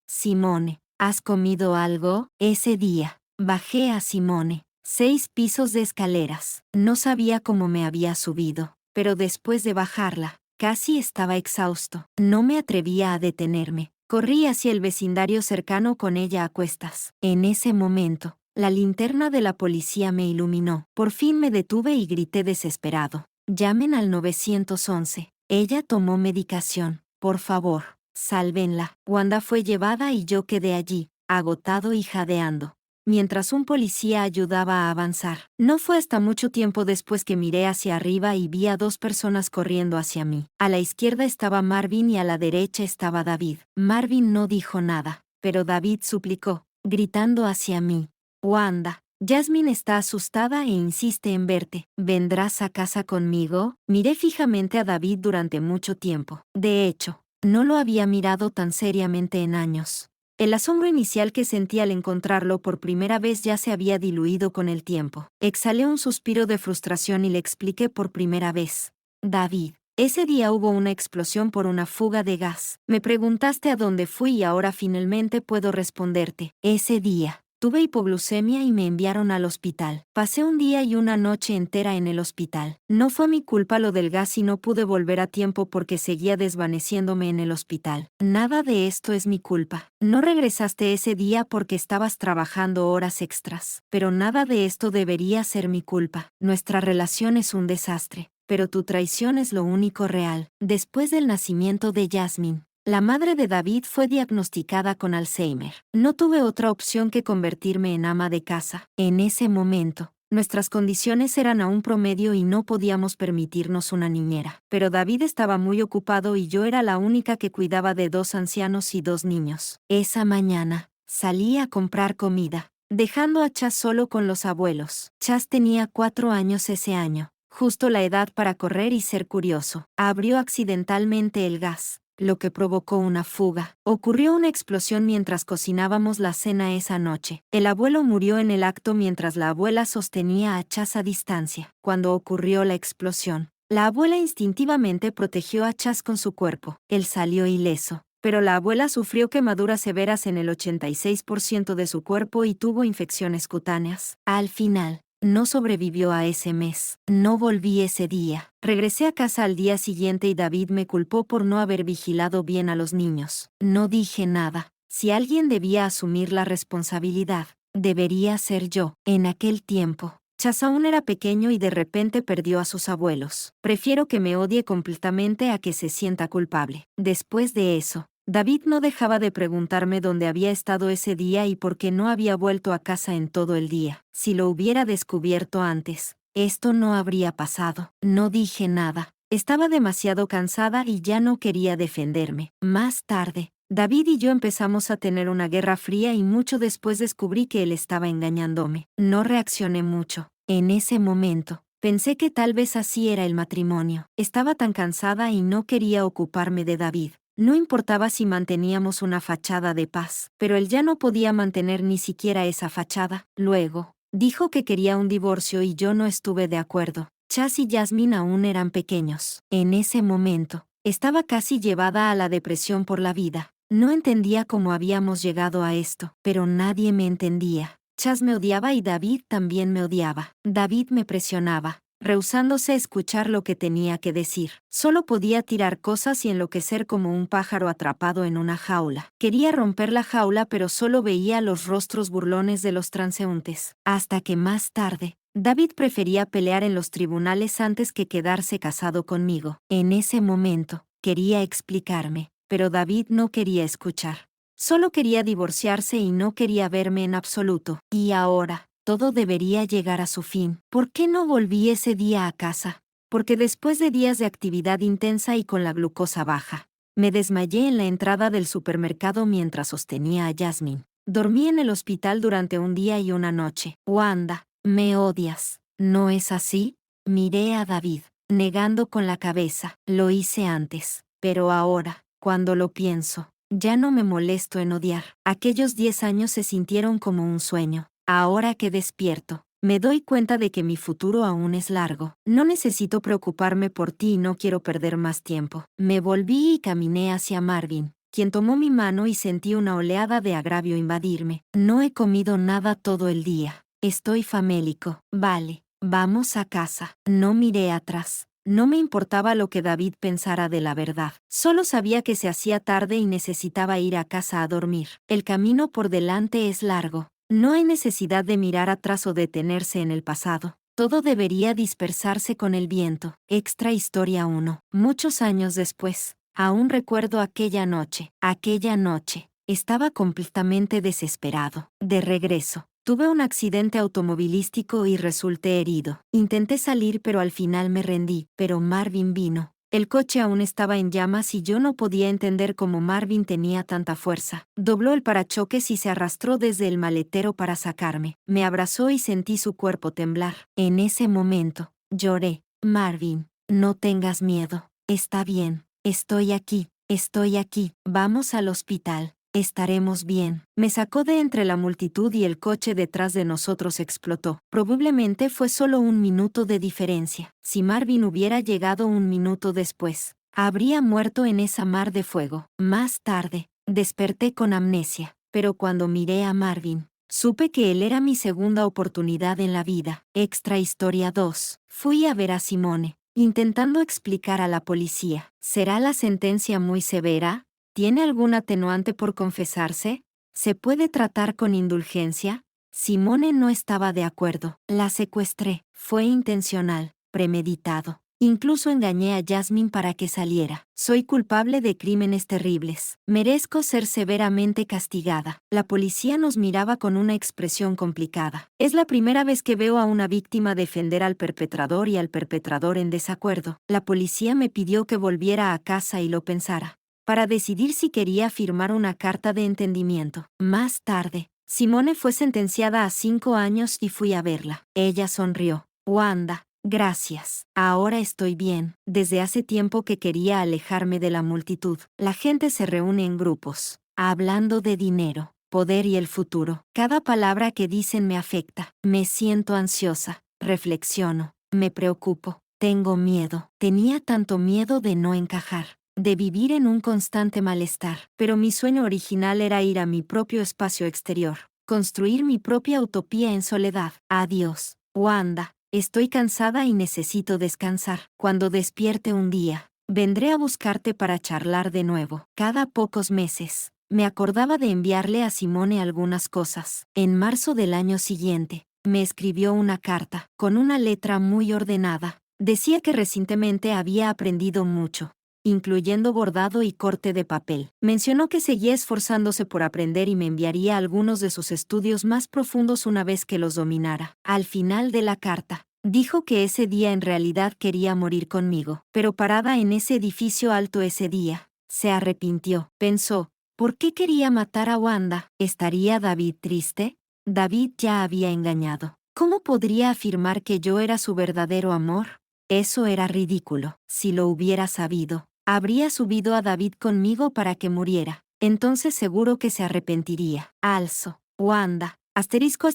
Simone, ¿has comido algo? Ese día, bajé a Simone. 6 pisos de escaleras. No sabía cómo me había subido, pero después de bajarla, casi estaba exhausto. No me atrevía a detenerme. Corrí hacia el vecindario cercano con ella a cuestas. En ese momento, la linterna de la policía me iluminó. Por fin me detuve y grité desesperado. Llamen al 911. Ella tomó medicación. Por favor, sálvenla. Wanda fue llevada y yo quedé allí, agotado y jadeando, mientras un policía ayudaba a avanzar. No fue hasta mucho tiempo después que miré hacia arriba y vi a 2 personas corriendo hacia mí. A la izquierda estaba Marvin y a la derecha estaba David. Marvin no dijo nada, pero David suplicó, gritando hacia mí. Wanda, Jasmine está asustada e insiste en verte. ¿Vendrás a casa conmigo? Miré fijamente a David durante mucho tiempo. De hecho, no lo había mirado tan seriamente en años. El asombro inicial que sentí al encontrarlo por primera vez ya se había diluido con el tiempo. Exhalé un suspiro de frustración y le expliqué por primera vez. David, ese día hubo una explosión por una fuga de gas. Me preguntaste a dónde fui y ahora finalmente puedo responderte. Ese día tuve hipoglucemia y me enviaron al hospital. Pasé un día y una noche entera en el hospital. No fue mi culpa lo del gas y no pude volver a tiempo porque seguía desvaneciéndome en el hospital. Nada de esto es mi culpa. No regresaste ese día porque estabas trabajando horas extras. Pero nada de esto debería ser mi culpa. Nuestra relación es un desastre. Pero tu traición es lo único real. Después del nacimiento de Jasmine, la madre de David fue diagnosticada con Alzheimer. No tuve otra opción que convertirme en ama de casa. En ese momento, nuestras condiciones eran a un promedio y no podíamos permitirnos una niñera. Pero David estaba muy ocupado y yo era la única que cuidaba de 2 ancianos y 2 niños. Esa mañana, salí a comprar comida, dejando a Chas solo con los abuelos. Chas tenía 4 años ese año, justo la edad para correr y ser curioso. Abrió accidentalmente el gas, lo que provocó una fuga. Ocurrió una explosión mientras cocinábamos la cena esa noche. El abuelo murió en el acto mientras la abuela sostenía a Chas a distancia. Cuando ocurrió la explosión, la abuela instintivamente protegió a Chas con su cuerpo. Él salió ileso, pero la abuela sufrió quemaduras severas en el 86% de su cuerpo y tuvo infecciones cutáneas. Al final, no sobrevivió a ese mes. No volví ese día. Regresé a casa al día siguiente y David me culpó por no haber vigilado bien a los niños. No dije nada. Si alguien debía asumir la responsabilidad, debería ser yo. En aquel tiempo, Chas aún era pequeño y de repente perdió a sus abuelos. Prefiero que me odie completamente a que se sienta culpable. Después de eso, David no dejaba de preguntarme dónde había estado ese día y por qué no había vuelto a casa en todo el día. Si lo hubiera descubierto antes, esto no habría pasado. No dije nada. Estaba demasiado cansada y ya no quería defenderme. Más tarde, David y yo empezamos a tener una guerra fría y mucho después descubrí que él estaba engañándome. No reaccioné mucho. En ese momento, Pensé que tal vez así era el matrimonio. Estaba tan cansada y no quería ocuparme de David. No importaba si manteníamos una fachada de paz, pero él ya no podía mantener ni siquiera esa fachada. Luego, dijo que quería un divorcio y yo no estuve de acuerdo. Chas y Jasmine aún eran pequeños. En ese momento, estaba casi llevada a la depresión por la vida. No entendía cómo habíamos llegado a esto, pero nadie me entendía. Chas me odiaba y David también me odiaba. David me presionaba, rehusándose a escuchar lo que tenía que decir. Solo podía tirar cosas y enloquecer como un pájaro atrapado en una jaula. Quería romper la jaula, pero solo veía los rostros burlones de los transeúntes. Hasta que más tarde, David prefería pelear en los tribunales antes que quedarse casado conmigo. En ese momento, quería explicarme, pero David no quería escuchar. Solo quería divorciarse y no quería verme en absoluto. Y ahora, todo debería llegar a su fin. ¿Por qué no volví ese día a casa? Porque después de días de actividad intensa y con la glucosa baja, me desmayé en la entrada del supermercado mientras sostenía a Jasmine. Dormí en el hospital durante un día y una noche. Wanda, me odias. ¿No es así? Miré a David, negando con la cabeza. Lo hice antes, pero ahora, cuando lo pienso, ya no me molesto en odiar. Aquellos 10 años se sintieron como un sueño. Ahora que despierto, me doy cuenta de que mi futuro aún es largo. No necesito preocuparme por ti y no quiero perder más tiempo. Me volví y caminé hacia Marvin, quien tomó mi mano y sentí una oleada de agravio invadirme. No he comido nada todo el día. Estoy famélico. Vale, vamos a casa. No miré atrás. No me importaba lo que David pensara de la verdad. Solo sabía que se hacía tarde y necesitaba ir a casa a dormir. El camino por delante es largo. No hay necesidad de mirar atrás o detenerse en el pasado. Todo debería dispersarse con el viento. Extra historia 1. Muchos años después, aún recuerdo aquella noche. Aquella noche, estaba completamente desesperado. De regreso, tuve un accidente automovilístico y resulté herido. Intenté salir pero al final me rendí, pero Marvin vino. El coche aún estaba en llamas y yo no podía entender cómo Marvin tenía tanta fuerza. Dobló el parachoques y se arrastró desde el maletero para sacarme. Me abrazó y sentí su cuerpo temblar. En ese momento, lloré. Marvin, no tengas miedo. Está bien. Estoy aquí. Estoy aquí. Vamos al hospital. Estaremos bien. Me sacó de entre la multitud y el coche detrás de nosotros explotó. Probablemente fue solo un minuto de diferencia. Si Marvin hubiera llegado un minuto después, habría muerto en esa mar de fuego. Más tarde, desperté con amnesia, pero cuando miré a Marvin, supe que él era mi segunda oportunidad en la vida. Extra historia 2. Fui a ver a Simone, intentando explicar a la policía. ¿Será la sentencia muy severa? ¿Tiene algún atenuante por confesarse? ¿Se puede tratar con indulgencia? Simone no estaba de acuerdo. La secuestré. Fue intencional, premeditado. Incluso engañé a Jasmine para que saliera. Soy culpable de crímenes terribles. Merezco ser severamente castigada. La policía nos miraba con una expresión complicada. Es la primera vez que veo a una víctima defender al perpetrador y al perpetrador en desacuerdo. La policía me pidió que volviera a casa y lo pensara, para decidir si quería firmar una carta de entendimiento. Más tarde, Simone fue sentenciada a 5 años y fui a verla. Ella sonrió. Wanda, gracias. Ahora estoy bien. Desde hace tiempo que quería alejarme de la multitud. La gente se reúne en grupos, hablando de dinero, poder y el futuro. Cada palabra que dicen me afecta. Me siento ansiosa. Reflexiono. Me preocupo. Tengo miedo. Tenía tanto miedo de no encajar, de vivir en un constante malestar. Pero mi sueño original era ir a mi propio espacio exterior, construir mi propia utopía en soledad. Adiós, Wanda. Estoy cansada y necesito descansar. Cuando despierte un día, vendré a buscarte para charlar de nuevo. Cada pocos meses, me acordaba de enviarle a Simone algunas cosas. En marzo del año siguiente, me escribió una carta, con una letra muy ordenada. Decía que recientemente había aprendido mucho, incluyendo bordado y corte de papel. Mencionó que seguía esforzándose por aprender y me enviaría algunos de sus estudios más profundos una vez que los dominara. Al final de la carta, dijo que ese día en realidad quería morir conmigo, pero parada en ese edificio alto ese día, se arrepintió. Pensó, ¿por qué quería matar a Wanda? ¿Estaría David triste? David ya había engañado. ¿Cómo podría afirmar que yo era su verdadero amor? Eso era ridículo. Si lo hubiera sabido, habría subido a David conmigo para que muriera. Entonces seguro que se arrepentiría. Alzo. Wanda. Asterisco,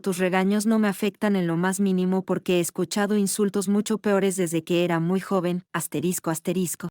tus regaños no me afectan en lo más mínimo porque he escuchado insultos mucho peores desde que era muy joven. Asterisco.